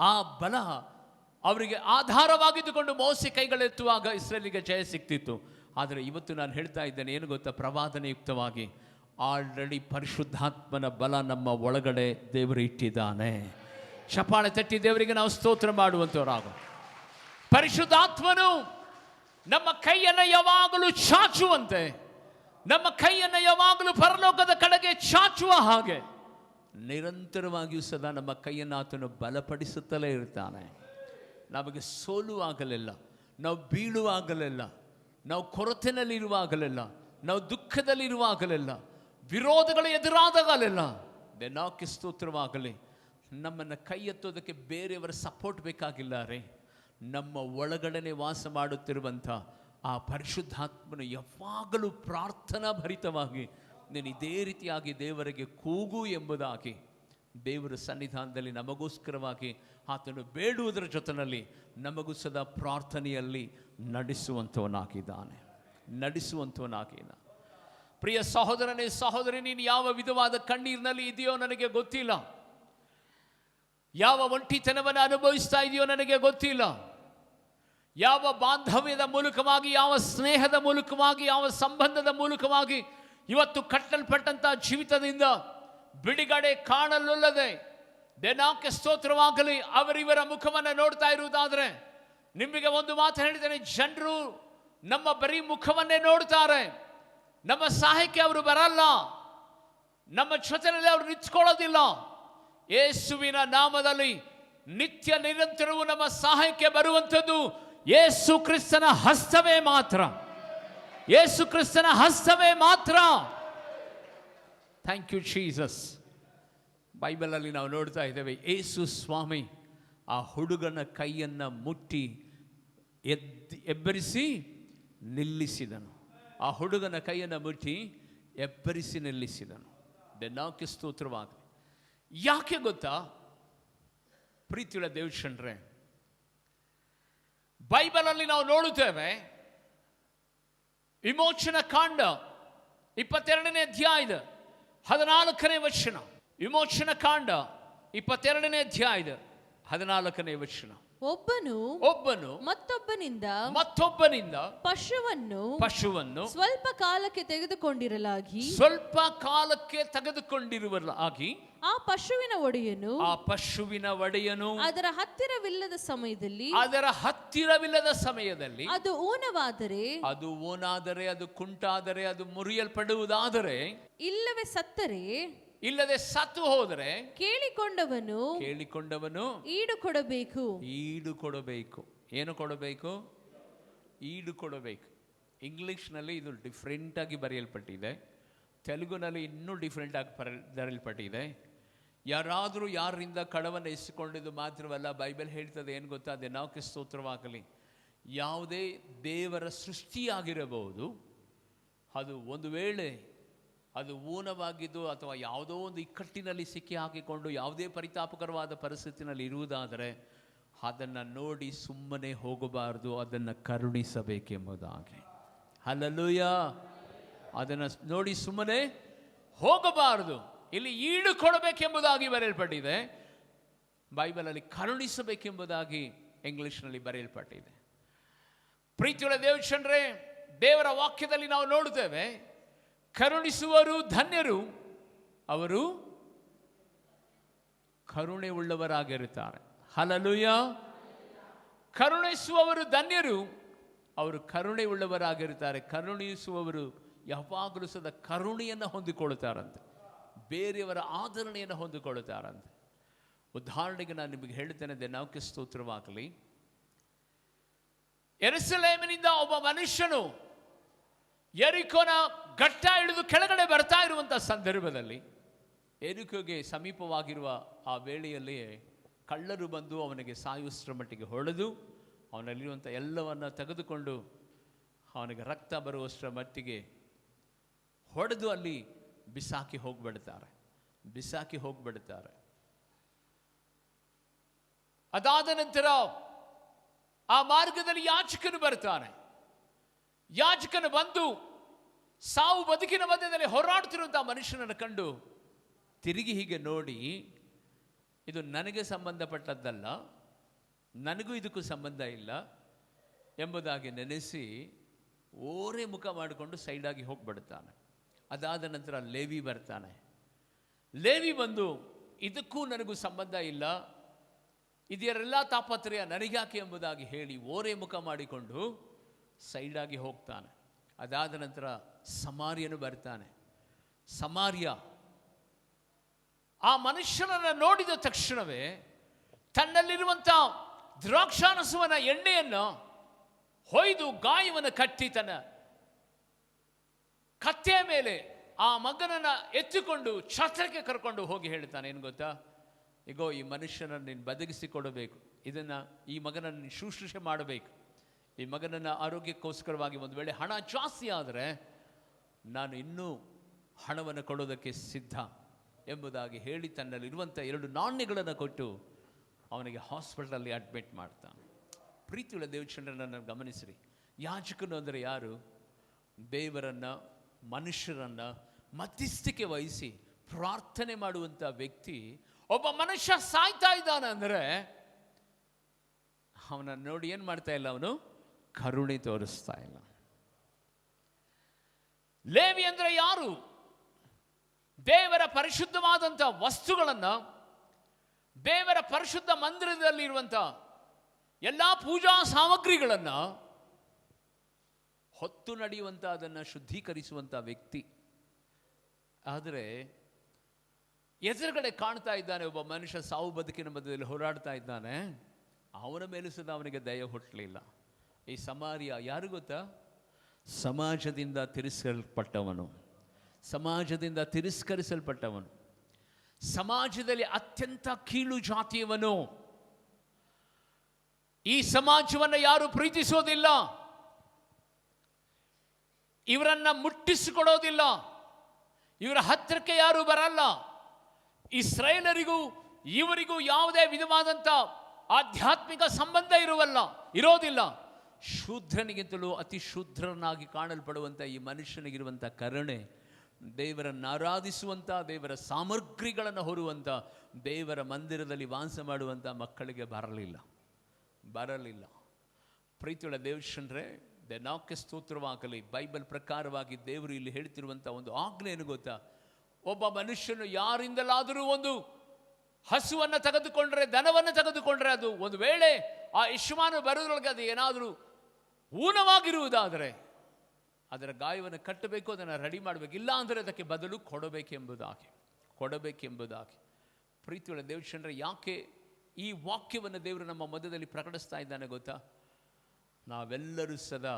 ಆ ಬಲ ಅವರಿಗೆ ಆಧಾರವಾಗಿದ್ದುಕೊಂಡು ಮೋಸೆ ಕೈಗಳೆತ್ತುವಾಗ ಇಸ್ರೇಲಿಗೆ ಜಯ ಸಿಕ್ತಿತ್ತು. ಆದರೆ ಇವತ್ತು ನಾನು ಹೇಳ್ತಾ ಇದ್ದೇನೆ, ಏನು ಗೊತ್ತಾ? ಪ್ರವಾದನೆಯುಕ್ತವಾಗಿ ಆಲ್ರೆಡಿ ಪರಿಶುದ್ಧಾತ್ಮನ ಬಲ ನಮ್ಮ ಒಳಗಡೆ ದೇವರು ಇಟ್ಟಿದ್ದಾನೆ. ಚಪ್ಪಾಳೆ ತಟ್ಟಿ ದೇವರಿಗೆ ನಾವು ಸ್ತೋತ್ರ ಮಾಡುವಂಥವರಾಗು. ಪರಿಶುದ್ಧಾತ್ಮನು ನಮ್ಮ ಕೈಯನ್ನು ಯಾವಾಗಲೂ ಚಾಚುವಂತೆ, ನಮ್ಮ ಕೈಯನ್ನು ಯಾವಾಗಲೂ ಪರಲೋಕದ ಕಡೆಗೆ ಚಾಚುವ ಹಾಗೆ ನಿರಂತರವಾಗಿಯೂ ಸದಾ ನಮ್ಮ ಕೈಯನ್ನು ಆತನು ಬಲಪಡಿಸುತ್ತಲೇ ಇರ್ತಾನೆ. ನಮಗೆ ಸೋಲುವಾಗಲಿಲ್ಲ, ನಾವು ಬೀಳುವಾಗಲಿಲ್ಲ, ನಾವು ಕೊರತೆನಲ್ಲಿರುವಾಗಲಿಲ್ಲ, ನಾವು ದುಃಖದಲ್ಲಿರುವಾಗಲಿಲ್ಲ, ವಿರೋಧಗಳು ಎದುರಾದಾಗಲಿಲ್ಲ, ದೇವರಿಗೆ ಸ್ತೋತ್ರವಾಗಲಿ. ನಮ್ಮನ್ನು ಕೈ ಎತ್ತೋದಕ್ಕೆ ಬೇರೆಯವರ ಸಪೋರ್ಟ್ ಬೇಕಾಗಿಲ್ಲ ರೀ. ನಮ್ಮ ಒಳಗಡೆನೆ ವಾಸ ಮಾಡುತ್ತಿರುವಂಥ ಆ ಪರಿಶುದ್ಧಾತ್ಮನು ಯಾವಾಗಲೂ ಪ್ರಾರ್ಥನಾ ಭರಿತವಾಗಿ ನೀನು ಇದೇ ರೀತಿಯಾಗಿ ದೇವರಿಗೆ ಕೂಗು ಎಂಬುದಾಗಿ ದೇವರ ಸನ್ನಿಧಾನದಲ್ಲಿ ನಮಗೋಸ್ಕರವಾಗಿ ಆತನು ಬೇಡುವುದರ ಜೊತೆಯಲ್ಲಿ ನಮಗೂ ಸದಾ ಪ್ರಾರ್ಥನೆಯಲ್ಲಿ ನಡೆಸುವಂಥವನಾಗಿದ್ದಾನೆ. ಪ್ರಿಯ ಸಹೋದರನೇ, ಸಹೋದರಿ, ನೀನು ಯಾವ ವಿಧವಾದ ಕಣ್ಣೀರಿನಲ್ಲಿ ಇದೆಯೋ ನನಗೆ ಗೊತ್ತಿಲ್ಲ. ಯಾವ ಒಂಟಿತನವನ್ನು ಅನುಭವಿಸ್ತಾ ಇದೆಯೋ ನನಗೆ ಗೊತ್ತಿಲ್ಲ. ಯಾವ ಬಾಂಧವ್ಯದ ಮೂಲಕವಾಗಿ, ಯಾವ ಸ್ನೇಹದ ಮೂಲಕವಾಗಿ, ಯಾವ ಸಂಬಂಧದ ಮೂಲಕವಾಗಿ ಇವತ್ತು ಕಟ್ಟಲ್ಪಟ್ಟಂಥ ಜೀವಿತದಿಂದ ಬಿಡುಗಡೆ ಕಾಣಲುಲ್ಲದೆ ದೇವರಿಗೆ ಸ್ತೋತ್ರವಾಗಲಿ. ಅವರಿವರ ಮುಖವನ್ನು ನೋಡ್ತಾ ಇರುವುದಾದರೆ ನಿಮಗೆ ಒಂದು ಮಾತು ಹೇಳಿದ್ದೇನೆ, ಜನರು ನಮ್ಮ ಬರೀ ಮುಖವನ್ನೇ ನೋಡ್ತಾರೆ, ನಮ್ಮ ಸಹಾಯಕ್ಕೆ ಅವರು ಬರಲ್ಲ, ನಮ್ಮ ಜೊತೆಯಲ್ಲಿ ಅವರು ನಿಂತ್ಕೊಳ್ಳೋದಿಲ್ಲ. ಯೇಸುವಿನ ನಾಮದಲ್ಲಿ ನಿತ್ಯ ನಿರಂತರವೂ ನಮ್ಮ ಸಹಾಯಕ್ಕೆ ಬರುವಂಥದ್ದು ಯೇಸು ಕ್ರಿಸ್ತನ ಹಸ್ತವೇ ಮಾತ್ರ. Thank you Jesus. ಬೈಬಲಲ್ಲಿ ನಾವು ನೋಡ್ತಾ ಇದ್ದೇವೆ, ಯೇಸು ಸ್ವಾಮಿ ಆ ಹುಡುಗನ ಕೈಯನ್ನು ಮುಟ್ಟಿ ಎಬ್ಬರಿಸಿ ನಿಲ್ಲಿಸಿದನು. ಆ ಹುಡುಗನ ಕೈಯನ್ನು ಮುಟ್ಟಿ ಎಬ್ಬರಿಸಿ ನಿಲ್ಲಿಸಿದನು. ದೇವಕ್ಕೆ ಸ್ತೋತ್ರವಾಗಲಿ. ಯಾಕೆ ಗೊತ್ತಾ ಪ್ರೀತಿಯುಳ್ಳ ದೇವಜನರೇ, ಬೈಬಲಲ್ಲಿ ನಾವು ನೋಡುತ್ತೇವೆ, ವಿಮೋಚನಾ ಕಾಂಡ 22ನೇ ಅಧ್ಯಾಯದ 14ನೇ ವಚನ. ವಿಮೋಚನಾ ಕಾಂಡ 22ನೇ ಅಧ್ಯಾಯದ 14ನೇ ವಚನ. ಒಬ್ಬನು ಮತ್ತೊಬ್ಬನಿಂದ ಪಶುವನ್ನು ಸ್ವಲ್ಪ ಕಾಲಕ್ಕೆ ತೆಗೆದುಕೊಂಡಿರಲಾಗಿ ಆ ಪಶುವಿನ ಒಡೆಯನು ಅದರ ಹತ್ತಿರವಿಲ್ಲದ ಸಮಯದಲ್ಲಿ ಅದು ಊನವಾದರೆ, ಅದು ಕುಂಟಾದರೆ, ಅದು ಮುರಿಯಲ್ಪಡುವುದಾದರೆ, ಇಲ್ಲದೆ ಸತ್ತು ಹೋದರೆ ಕೇಳಿಕೊಂಡವನು ಈಡು ಕೊಡಬೇಕು. ಏನು ಕೊಡಬೇಕು? ಈಡು ಕೊಡಬೇಕು. ಇಂಗ್ಲಿಷ್ನಲ್ಲಿ ಇದು ಡಿಫ್ರೆಂಟ್ ಆಗಿ ಬರೆಯಲ್ಪಟ್ಟಿದೆ, ತೆಲುಗುನಲ್ಲಿ ಇನ್ನೂ ಡಿಫ್ರೆಂಟ್ ಆಗಿ ಬರೆಯಲ್ಪಟ್ಟಿದೆ. ಯಾರಾದರೂ ಯಾರಿಂದ ಕಡವನ್ನು ಎಸಿಕೊಂಡಿದ್ದು ಮಾತ್ರವಲ್ಲ, ಬೈಬಲ್ ಹೇಳ್ತದೆ ಏನು ಗೊತ್ತಾ? ದೇವಕ್ಕೆ ಸ್ತೋತ್ರವಾಗಲಿ. ಯಾವುದೇ ದೇವರ ಸೃಷ್ಟಿಯಾಗಿರಬಹುದು, ಅದು ಒಂದು ವೇಳೆ ಅದು ಊನವಾಗಿದ್ದು ಅಥವಾ ಯಾವುದೋ ಒಂದು ಇಕ್ಕಟ್ಟಿನಲ್ಲಿ ಸಿಕ್ಕಿ ಹಾಕಿಕೊಂಡು ಯಾವುದೇ ಪರಿತಾಪಕರವಾದ ಪರಿಸ್ಥಿತಿನಲ್ಲಿ ಇರುವುದಾದರೆ ಅದನ್ನು ನೋಡಿ ಸುಮ್ಮನೆ ಹೋಗಬಾರದು, ಅದನ್ನು ಕರುಣಿಸಬೇಕೆಂಬುದಾಗಿ. ಹಲ್ಲೆಲೂಯ. ಅದನ್ನು ನೋಡಿ ಸುಮ್ಮನೆ ಹೋಗಬಾರದು. ಇಲ್ಲಿ ಈಡು ಕೊಡಬೇಕೆಂಬುದಾಗಿ ಬರೆಯಲ್ಪಟ್ಟಿದೆ, ಬೈಬಲಲ್ಲಿ ಕರುಣಿಸಬೇಕೆಂಬುದಾಗಿ ಇಂಗ್ಲಿಷ್ನಲ್ಲಿ ಬರೆಯಲ್ಪಟ್ಟಿದೆ. ಪ್ರೀತಿಯುಳ್ಳ ದೇವಜನರೇ, ದೇವರ ವಾಕ್ಯದಲ್ಲಿ ನಾವು ನೋಡುತ್ತೇವೆ, ಕರುಣಿಸುವರು ಧನ್ಯರು, ಅವರು ಕರುಣೆ ಉಳ್ಳವರಾಗಿರುತ್ತಾರೆ. ಹಲ್ಲೆಲೂಯ. ಕರುಣಿಸುವವರು ಧನ್ಯರು, ಅವರು ಕರುಣೆ ಉಳ್ಳವರಾಗಿರುತ್ತಾರೆ. ಕರುಣಿಸುವವರು ಯಾವಾಗಲೂ ಸದಾ ಕರುಣೆಯನ್ನು ಹೊಂದಿಕೊಳ್ಳುತ್ತಾರಂತೆ, ಬೇರೆಯವರ ಆದರಣೆಯನ್ನು ಹೊಂದಿಕೊಳ್ಳುತ್ತಾರಂತೆ. ಉದಾಹರಣೆಗೆ ನಾನು ನಿಮಗೆ ಹೇಳ್ತೇನೆ, ದೇವಕ್ಕೆ ಸ್ತೋತ್ರವಾಗಲಿ. ಯೆರೂಸಲೇಮಿನಿಂದ ಒಬ್ಬ ಮನುಷ್ಯನು ಯೆರಿಕೋನ ಘಟ್ಟ ಇಳಿದು ಕೆಳಗಡೆ ಬರ್ತಾ ಇರುವಂತಹ ಸಂದರ್ಭದಲ್ಲಿ, ಯೆರಿಕೋಗೆ ಸಮೀಪವಾಗಿರುವ ಆ ವೇಳೆಯಲ್ಲಿಯೇ ಕಳ್ಳರು ಬಂದು ಅವನಿಗೆ ಸಾಯುವಷ್ಟರ ಮಟ್ಟಿಗೆ ಹೊಡೆದು ಅವನಲ್ಲಿರುವಂಥ ಎಲ್ಲವನ್ನ ತೆಗೆದುಕೊಂಡು ಅವನಿಗೆ ರಕ್ತ ಬರುವಷ್ಟರ ಮಟ್ಟಿಗೆ ಹೊಡೆದು ಅಲ್ಲಿ ಬಿಸಾಕಿ ಹೋಗ್ಬಿಡ್ತಾರೆ. ಅದಾದ ನಂತರ ಆ ಮಾರ್ಗದಲ್ಲಿ ಯಾಜಕನು ಬರ್ತಾನೆ. ಯಾಜಕನು ಬಂದು ಸಾವು ಬದುಕಿನ ಮಧ್ಯದಲ್ಲಿ ಹೋರಾಡುತ್ತಿರುವಂತಹ ಮನುಷ್ಯನನ್ನು ಕಂಡು ತಿರುಗಿ ಹೀಗೆ ನೋಡಿ, ಇದು ನನಗೆ ಸಂಬಂಧಪಟ್ಟದ್ದಲ್ಲ, ನನಗೂ ಇದಕ್ಕೂ ಸಂಬಂಧ ಇಲ್ಲ ಎಂಬುದಾಗಿ ನೆನೆಸಿ ಓರೆ ಮುಖ ಮಾಡಿಕೊಂಡು ಸೈಡಾಗಿ ಹೋಗ್ಬಿಡ್ತಾನೆ. ಅದಾದ ನಂತರ ಲೇವಿ ಬರ್ತಾನೆ. ಲೇವಿ ಬಂದು ಇದಕ್ಕೂ ನನಗೂ ಸಂಬಂಧ ಇಲ್ಲ, ಇದೆಲ್ಲ ತಾಪತ್ರಯ ನನಗ್ಯಾಕೆ ಎಂಬುದಾಗಿ ಹೇಳಿ ಓರೆ ಮುಖ ಮಾಡಿಕೊಂಡು ಸೈಡಾಗಿ ಹೋಗ್ತಾನೆ. ಅದಾದ ನಂತರ ಸಮಾರ್ಯನು ಬರ್ತಾನೆ. ಸಮಾರ್ಯ ಆ ಮನುಷ್ಯನನ್ನು ನೋಡಿದ ತಕ್ಷಣವೇ ತನ್ನಲ್ಲಿರುವಂಥ ದ್ರಾಕ್ಷಾರಸವನ ಎಣ್ಣೆಯನ್ನು ಹೊಯ್ದು ಗಾಯವನ್ನು ಕಟ್ಟಿ ತನ್ನ ಕತ್ತೆಯ ಮೇಲೆ ಆ ಮಗನನ್ನು ಎತ್ತಿಕೊಂಡು ಛತ್ರಕ್ಕೆ ಕರ್ಕೊಂಡು ಹೋಗಿ ಹೇಳ್ತಾನೆ, ಏನು ಗೊತ್ತಾ, ಈಗೋ ಈ ಮನುಷ್ಯನನ್ನು ನೀನು ಬದಗಿಸಿಕೊಡಬೇಕು, ಈ ಮಗನನ್ನು ಶುಶ್ರೂಷೆ ಮಾಡಬೇಕು, ಈ ಮಗನನ್ನು ಆರೋಗ್ಯಕ್ಕೋಸ್ಕರವಾಗಿ ಒಂದು ವೇಳೆ ಹಣ ಜಾಸ್ತಿ ಆದರೆ ನಾನು ಇನ್ನೂ ಹಣವನ್ನು ಕೊಡೋದಕ್ಕೆ ಸಿದ್ಧ ಎಂಬುದಾಗಿ ಹೇಳಿ ತನ್ನಲ್ಲಿರುವಂಥ 2 ನಾಣ್ಯಗಳನ್ನು ಕೊಟ್ಟು ಅವನಿಗೆ ಹಾಸ್ಪಿಟಲಲ್ಲಿ ಅಡ್ಮಿಟ್ ಮಾಡ್ತಾನೆ. ಪ್ರೀತಿಯುಳ್ಳ ದೇವಚಂದ್ರನನ್ನು ಗಮನಿಸಿರಿ. ಯಾಜಕನು ಅಂದರೆ ಯಾರು? ದೇವರನ್ನು, ಮನುಷ್ಯರನ್ನು ಮಧ್ಯಸ್ಥಿಕೆ ವಹಿಸಿ ಪ್ರಾರ್ಥನೆ ಮಾಡುವಂಥ ವ್ಯಕ್ತಿ. ಒಬ್ಬ ಮನುಷ್ಯ ಸಾಯ್ತಾ ಇದ್ದಾನೆ ಅಂದರೆ ಅವನನ್ನು ನೋಡಿ ಏನು ಮಾಡ್ತಾ ಇಲ್ಲ, ಅವನು ಕರುಣೆ ತೋರಿಸ್ತಾ ಇಲ್ಲ. ಲೇವಿ ಅಂದರೆ ಯಾರು? ದೇವರ ಪರಿಶುದ್ಧವಾದಂಥ ವಸ್ತುಗಳನ್ನು, ದೇವರ ಪರಿಶುದ್ಧ ಮಂದಿರದಲ್ಲಿರುವಂಥ ಎಲ್ಲ ಪೂಜಾ ಸಾಮಗ್ರಿಗಳನ್ನು ಹೊತ್ತು ನಡೆಯುವಂಥ, ಅದನ್ನು ಶುದ್ಧೀಕರಿಸುವಂಥ ವ್ಯಕ್ತಿ. ಆದರೆ ಎದುರುಗಡೆ ಕಾಣ್ತಾ ಇದ್ದಾನೆ ಒಬ್ಬ ಮನುಷ್ಯ ಸಾವು ಬದುಕಿನ ಮಧ್ಯದಲ್ಲಿ ಹೋರಾಡ್ತಾ ಇದ್ದಾನೆ, ಅವನ ಮೇಲೂ ಸಹ ಅವನಿಗೆ ದಯ ಹುಟ್ಟಲಿಲ್ಲ. ಈ ಸಮಾರ್ಯ ಯಾರು ಗೊತ್ತಾ? ಸಮಾಜದಿಂದ ತಿರಸ್ಕರಿಸಲ್ಪಟ್ಟವನು, ಸಮಾಜದಲ್ಲಿ ಅತ್ಯಂತ ಕೀಳು ಜಾತಿಯವನು. ಈ ಸಮಾಜವನ್ನು ಯಾರು ಪ್ರೀತಿಸೋದಿಲ್ಲ, ಇವರನ್ನ ಮುಟ್ಟಿಸಿಕೊಡೋದಿಲ್ಲ, ಇವರ ಹತ್ತಿರಕ್ಕೆ ಯಾರು ಬರಲ್ಲ. ಇಸ್ರಾಯೇಲರಿಗೂ ಇವರಿಗೂ ಯಾವುದೇ ವಿಧವಾದಂಥ ಆಧ್ಯಾತ್ಮಿಕ ಸಂಬಂಧ ಇರೋದಿಲ್ಲ. ಶೂದ್ರನಿಗಿಂತಲೂ ಅತಿ ಶೂದ್ರನಾಗಿ ಕಾಣಲ್ಪಡುವಂಥ ಈ ಮನುಷ್ಯನಿಗಿರುವಂಥ ಕರುಣೆ, ದೇವರನ್ನು ಆರಾಧಿಸುವಂಥ, ದೇವರ ಸಾಮಗ್ರಿಗಳನ್ನು ಹೊರುವಂಥ, ದೇವರ ಮಂದಿರದಲ್ಲಿ ವಾಸ ಮಾಡುವಂಥ ಮಕ್ಕಳಿಗೆ ಬರಲಿಲ್ಲ. ಪ್ರೀತಿಯುಳ್ಳ ದೇವಜನರೇ, ದೇವಕ್ಕೆ ಸ್ತೋತ್ರವಾಗಲಿ. ಬೈಬಲ್ ಪ್ರಕಾರವಾಗಿ ದೇವರು ಇಲ್ಲಿ ಹೇಳ್ತಿರುವಂಥ ಒಂದು ಆಜ್ಞೆ ಏನು ಗೊತ್ತಾ? ಒಬ್ಬ ಮನುಷ್ಯನು ಯಾರಿಂದಲಾದರೂ ಒಂದು ಹಸುವನ್ನು ತೆಗೆದುಕೊಂಡ್ರೆ, ದನವನ್ನು ತೆಗೆದುಕೊಂಡ್ರೆ, ಅದು ಒಂದು ವೇಳೆ ಆ ಯಜಮಾನ ಬರೋದ್ರೊಳಗೆ ಅದು ಏನಾದರೂ ಊನವಾಗಿರುವುದಾದರೆ ಅದರ ಗಾಯವನ್ನು ಕಟ್ಟಬೇಕು, ಅದನ್ನು ರೆಡಿ ಮಾಡಬೇಕು. ಇಲ್ಲ ಅಂದರೆ ಅದಕ್ಕೆ ಬದಲು ಕೊಡಬೇಕೆಂಬುದಾಗಿ. ಪ್ರೀತಿಯುಳ್ಳ ದೇವಚಂದ್ರ, ಯಾಕೆ ಈ ವಾಕ್ಯವನ್ನು ದೇವರು ನಮ್ಮ ಮಧ್ಯದಲ್ಲಿ ಪ್ರಕಟಿಸ್ತಾ ಇದ್ದಾನೆ ಗೊತ್ತಾ? ನಾವೆಲ್ಲರೂ ಸದಾ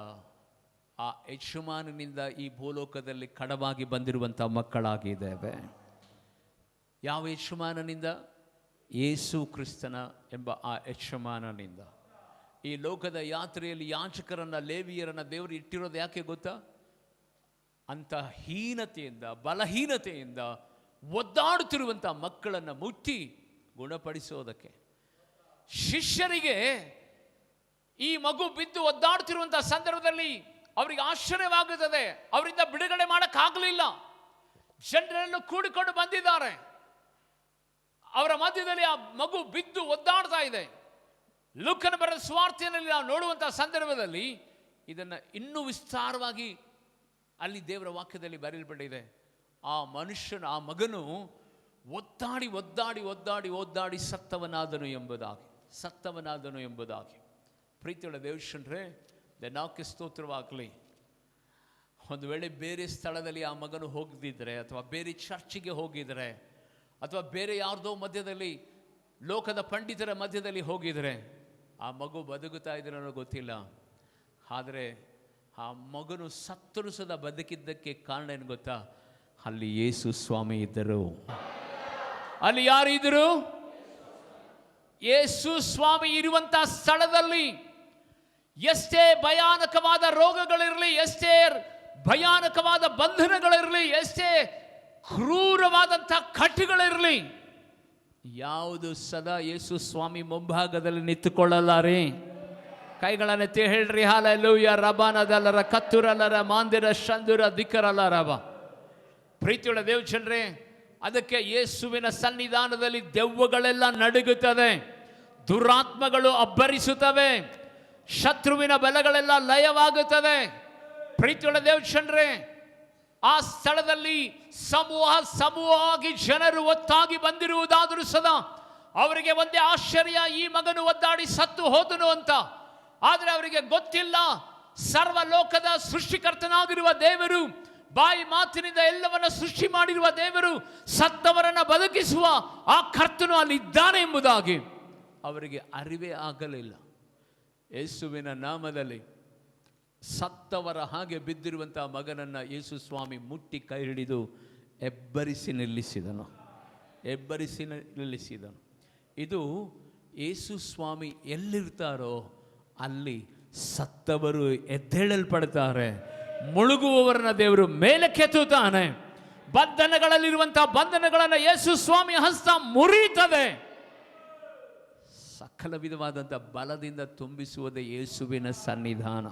ಆ ಯಜಮಾನನಿಂದ ಈ ಭೂಲೋಕದಲ್ಲಿ ಕಡವಾಗಿ ಬಂದಿರುವಂಥ ಮಕ್ಕಳಾಗಿದ್ದೇವೆ. ಯಾವ ಯಜಮಾನನಿಂದ? ಯೇಸು ಕ್ರಿಸ್ತನ ಎಂಬ ಆ ಯಜಮಾನನಿಂದ. ಈ ಲೋಕದ ಯಾತ್ರೆಯಲ್ಲಿ ಯಾಜಕರನ್ನ, ಲೇವಿಯರನ್ನ ದೇವರು ಇಟ್ಟಿರೋದು ಯಾಕೆ ಗೊತ್ತಾ? ಅಂತ ಹೀನತೆಯಿಂದ, ಬಲಹೀನತೆಯಿಂದ ಒದ್ದಾಡುತ್ತಿರುವಂಥ ಮಕ್ಕಳನ್ನು ಮುಟ್ಟಿ ಗುಣಪಡಿಸೋದಕ್ಕೆ. ಶಿಷ್ಯರಿಗೆ ಈ ಮಗು ಬಿದ್ದು ಒದ್ದಾಡುತ್ತಿರುವಂಥ ಸಂದರ್ಭದಲ್ಲಿ ಅವರಿಗೆ ಆಶ್ಚರ್ಯವಾಗುತ್ತದೆ. ಅವರಿಂದ ಬಿಡುಗಡೆ ಮಾಡೋಕ್ಕಾಗಲಿಲ್ಲ. ಜನರೆಲ್ಲೂ ಕೂಡಿಕೊಂಡು ಬಂದಿದ್ದಾರೆ. ಅವರ ಮಧ್ಯದಲ್ಲಿ ಆ ಮಗು ಬಿದ್ದು ಒದ್ದಾಡ್ತಾ ಇದೆ. ಲೂಕನ ಬರೆದ ಸುವಾರ್ತೆಯಲ್ಲಿ ನಾವು ನೋಡುವಂತಹ ಸಂದರ್ಭದಲ್ಲಿ ಇದನ್ನು ಇನ್ನೂ ವಿಸ್ತಾರವಾಗಿ ಅಲ್ಲಿ ದೇವರ ವಾಕ್ಯದಲ್ಲಿ ಬರೆಯಲ್ಪಟ್ಟಿದೆ. ಆ ಮನುಷ್ಯನ, ಆ ಮಗನು ಒದ್ದಾಡಿ ಸತ್ತವನಾದನು ಎಂಬುದಾಗಿ. ಪ್ರೀತಿಯುಳ್ಳ ದೇವಶಂಡ್ರೆ, ನಾಲ್ಕು ಸ್ತೋತ್ರವಾಗಲಿ. ಒಂದು ವೇಳೆ ಬೇರೆ ಸ್ಥಳದಲ್ಲಿ ಆ ಮಗನು ಹೋಗದಿದ್ದರೆ, ಅಥವಾ ಬೇರೆ ಚರ್ಚಿಗೆ ಹೋಗಿದರೆ, ಅಥವಾ ಬೇರೆ ಯಾರ್ದೋ ಮಧ್ಯದಲ್ಲಿ, ಲೋಕದ ಪಂಡಿತರ ಮಧ್ಯದಲ್ಲಿ ಹೋಗಿದರೆ ಆ ಮಗು ಬದುಕುತ್ತಾ ಇದ್ರೂ ಗೊತ್ತಿಲ್ಲ. ಆದರೆ ಆ ಮಗನು ಸತ್ತರೂ ಸದಾ ಬದುಕಿದ್ದಕ್ಕೆ ಕಾರಣ ಏನು ಗೊತ್ತಾ? ಅಲ್ಲಿ ಯೇಸು ಸ್ವಾಮಿ ಇದ್ದರು. ಅಲ್ಲಿ ಯಾರು ಇದ್ದರು? ಯೇಸು ಸ್ವಾಮಿ ಇರುವಂಥ ಸ್ಥಳದಲ್ಲಿ ಎಷ್ಟೇ ಭಯಾನಕವಾದ ರೋಗಗಳಿರಲಿ, ಎಷ್ಟೇ ಭಯಾನಕವಾದ ಬಂಧನಗಳಿರಲಿ, ಎಷ್ಟೇ ಕ್ರೂರವಾದಂಥ ಕಟ್ಟುಗಳಿರಲಿ, ಯಾವುದು ಸದಾ ಯೇಸು ಸ್ವಾಮಿ ಮುಂಭಾಗದಲ್ಲಿ ನಿಂತುಕೊಳ್ಳಲಾರೆ. ಕೈಗಳನ್ನೆತ್ತಿ ಹೇಳ್ರಿ ಹಾಲೆಲೂಯಾ. ರಬಾನದಲ್ಲರ ಕತ್ತುರಲ್ಲರ ಮಾಂದಿರ ಶಂದುರ ದಿಕ್ಕರಲ್ಲರಬ. ಪ್ರೀತಿಯುಳ್ಳ ದೇವಚಂದ್ರೇ, ಅದಕ್ಕೆ ಯೇಸುವಿನ ಸನ್ನಿಧಾನದಲ್ಲಿ ದೆವ್ವಗಳೆಲ್ಲ ನಡುಗುತ್ತದೆ, ದುರಾತ್ಮಗಳು ಅಬ್ಬರಿಸುತ್ತವೆ, ಶತ್ರುವಿನ ಬಲಗಳೆಲ್ಲ ಲಯವಾಗುತ್ತದೆ. ಪ್ರೀತಿಯುಳ್ಳ ದೇವಚಂದ್ರೇ, ಆ ಸ್ಥಳದಲ್ಲಿ ಸಮೂಹವಾಗಿ ಜನರು ಒತ್ತಾಗಿ ಬಂದಿರುವುದಾದರೂ ಸದಾ ಅವರಿಗೆ ಒಂದೇ ಆಶ್ಚರ್ಯ, ಈ ಮಗನು ಒದ್ದಾಡಿ ಸತ್ತು ಹೋದನು ಅಂತ. ಆದರೆ ಅವರಿಗೆ ಗೊತ್ತಿಲ್ಲ, ಸರ್ವಲೋಕದ ಸೃಷ್ಟಿಕರ್ತನಾಗಿರುವ ದೇವರು, ಬಾಯಿ ಮಾತಿನಿಂದ ಎಲ್ಲವನ್ನ ಸೃಷ್ಟಿ ಮಾಡಿರುವ ದೇವರು, ಸತ್ತವರನ್ನ ಬದುಕಿಸುವ ಆ ಕರ್ತನು ಅಲ್ಲಿ ಇದ್ದಾನೆ ಎಂಬುದಾಗಿ ಅವರಿಗೆ ಅರಿವೇ ಆಗಲಿಲ್ಲ. ಯೇಸುವಿನ ನಾಮದಲ್ಲಿ ಸತ್ತವರ ಹಾಗೆ ಬಿದ್ದಿರುವಂತಹ ಮಗನನ್ನು ಯೇಸು ಸ್ವಾಮಿ ಮುಟ್ಟಿ ಕೈ ಹಿಡಿದು ಎಬ್ಬರಿಸಿ ನಿಲ್ಲಿಸಿದನು. ಇದು ಯೇಸು ಸ್ವಾಮಿ ಎಲ್ಲಿರ್ತಾರೋ ಅಲ್ಲಿ ಸತ್ತವರು ಎದ್ದೇಳಲ್ಪಡ್ತಾರೆ, ಮುಳುಗುವವರನ್ನ ದೇವರು ಮೇಲಕ್ಕೆತ್ತುತ್ತಾನೆ. ಬಂಧನಗಳಲ್ಲಿರುವಂತಹ ಬಂಧನಗಳನ್ನು ಯೇಸು ಸ್ವಾಮಿ ಹಸ್ತ ಮುರಿಯುತ್ತದೆ. ಸಕಲ ವಿಧವಾದಂಥ ಬಲದಿಂದ ತುಂಬಿಸುವುದೇ ಯೇಸುವಿನ ಸನ್ನಿಧಾನ.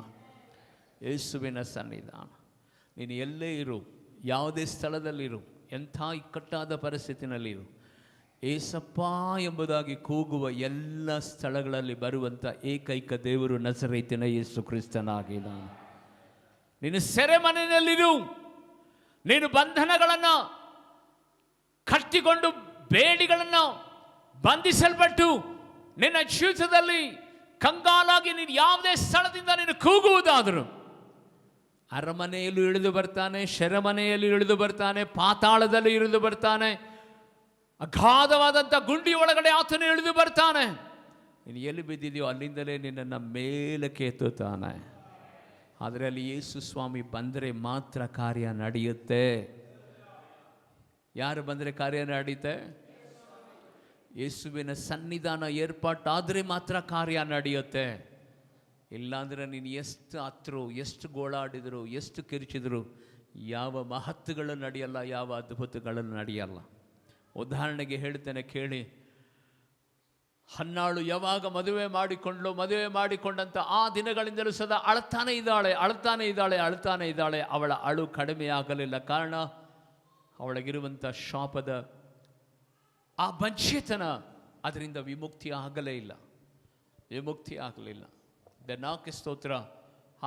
ನೀನು ಎಲ್ಲೇ ಇರು, ಯಾವುದೇ ಸ್ಥಳದಲ್ಲಿರು, ಎಂಥ ಇಕ್ಕಟ್ಟಾದ ಪರಿಸ್ಥಿತಿನಲ್ಲಿರು, ಏಸಪ್ಪ ಎಂಬುದಾಗಿ ಕೂಗುವ ಎಲ್ಲ ಸ್ಥಳಗಳಲ್ಲಿ ಬರುವಂಥ ಏಕೈಕ ದೇವರು ನಜರೇತಿನ ಯೇಸು ಕ್ರಿಸ್ತನಾಗಿದ್ದಾನೆ. ನೀನು ಸೆರೆಮನೆಯಲ್ಲಿರು, ನೀನು ಬಂಧನಗಳನ್ನು ಕಟ್ಟಿಕೊಂಡು, ಬೇಡಿಗಳನ್ನು ಬಂಧಿಸಲ್ಪಟ್ಟು ನಿನ್ನ ಜೀವಿತದಲ್ಲಿ ಕಂಗಾಲಾಗಿ ನೀನು ಯಾವುದೇ ಸ್ಥಳದಿಂದ ನೀನು ಕೂಗುವುದಾದರೂ, ಅರಮನೆಯಲ್ಲೂ ಇಳಿದು ಬರ್ತಾನೆ, ಶೆರೆಮನೆಯಲ್ಲಿ ಇಳಿದು ಬರ್ತಾನೆ, ಪಾತಾಳದಲ್ಲಿ ಇಳಿದು ಬರ್ತಾನೆ, ಅಗಾಧವಾದಂಥ ಗುಂಡಿ ಒಳಗಡೆ ಆತನು ಇಳಿದು ಬರ್ತಾನೆ. ನೀನು ಎಲ್ಲಿ ಬಿದ್ದಿದೆಯೋ ಅಲ್ಲಿಂದಲೇ ನಿನ್ನನ್ನು ಮೇಲಕ್ಕೆ ಎತ್ತುತ್ತಾನೆ. ಆದರೆ ಅಲ್ಲಿ ಯೇಸು ಸ್ವಾಮಿ ಬಂದರೆ ಮಾತ್ರ ಕಾರ್ಯ ನಡೆಯುತ್ತೆ. ಯಾರು ಬಂದರೆ ಕಾರ್ಯ ನಡೆಯುತ್ತೆ? ಯೇಸುವಿನ ಸನ್ನಿಧಾನ ಏರ್ಪಾಟಾದರೆ ಮಾತ್ರ ಕಾರ್ಯ ನಡೆಯುತ್ತೆ. ಇಲ್ಲಾಂದರೆ ನೀನು ಎಷ್ಟು ಹತ್ರು, ಎಷ್ಟು ಗೋಳಾಡಿದ್ರು, ಎಷ್ಟು ಕಿರಿಚಿದ್ರು ಯಾವ ಮಹತ್ತುಗಳು ನಡೆಯಲ್ಲ, ಯಾವ ಅದ್ಭುತಗಳು ನಡೆಯಲ್ಲ. ಉದಾಹರಣೆಗೆ ಹೇಳ್ತೇನೆ ಕೇಳಿ. ಹನ್ನಾಳು ಯಾವಾಗ ಮದುವೆ ಮಾಡಿಕೊಂಡಂಥ ಆ ದಿನಗಳಿಂದಲೂ ಸದಾ ಅಳ್ತಾನೆ ಇದ್ದಾಳೆ. ಅವಳ ಅಳು ಕಡಿಮೆ ಆಗಲಿಲ್ಲ. ಕಾರಣ ಅವಳಿಗಿರುವಂಥ ಶಾಪದ ಆ ಬಂಚಿತನ, ಅದರಿಂದ ವಿಮುಕ್ತಿ ಆಗಲಿಲ್ಲ. ನಾಲ್ಕು ಸ್ತೋತ್ರ.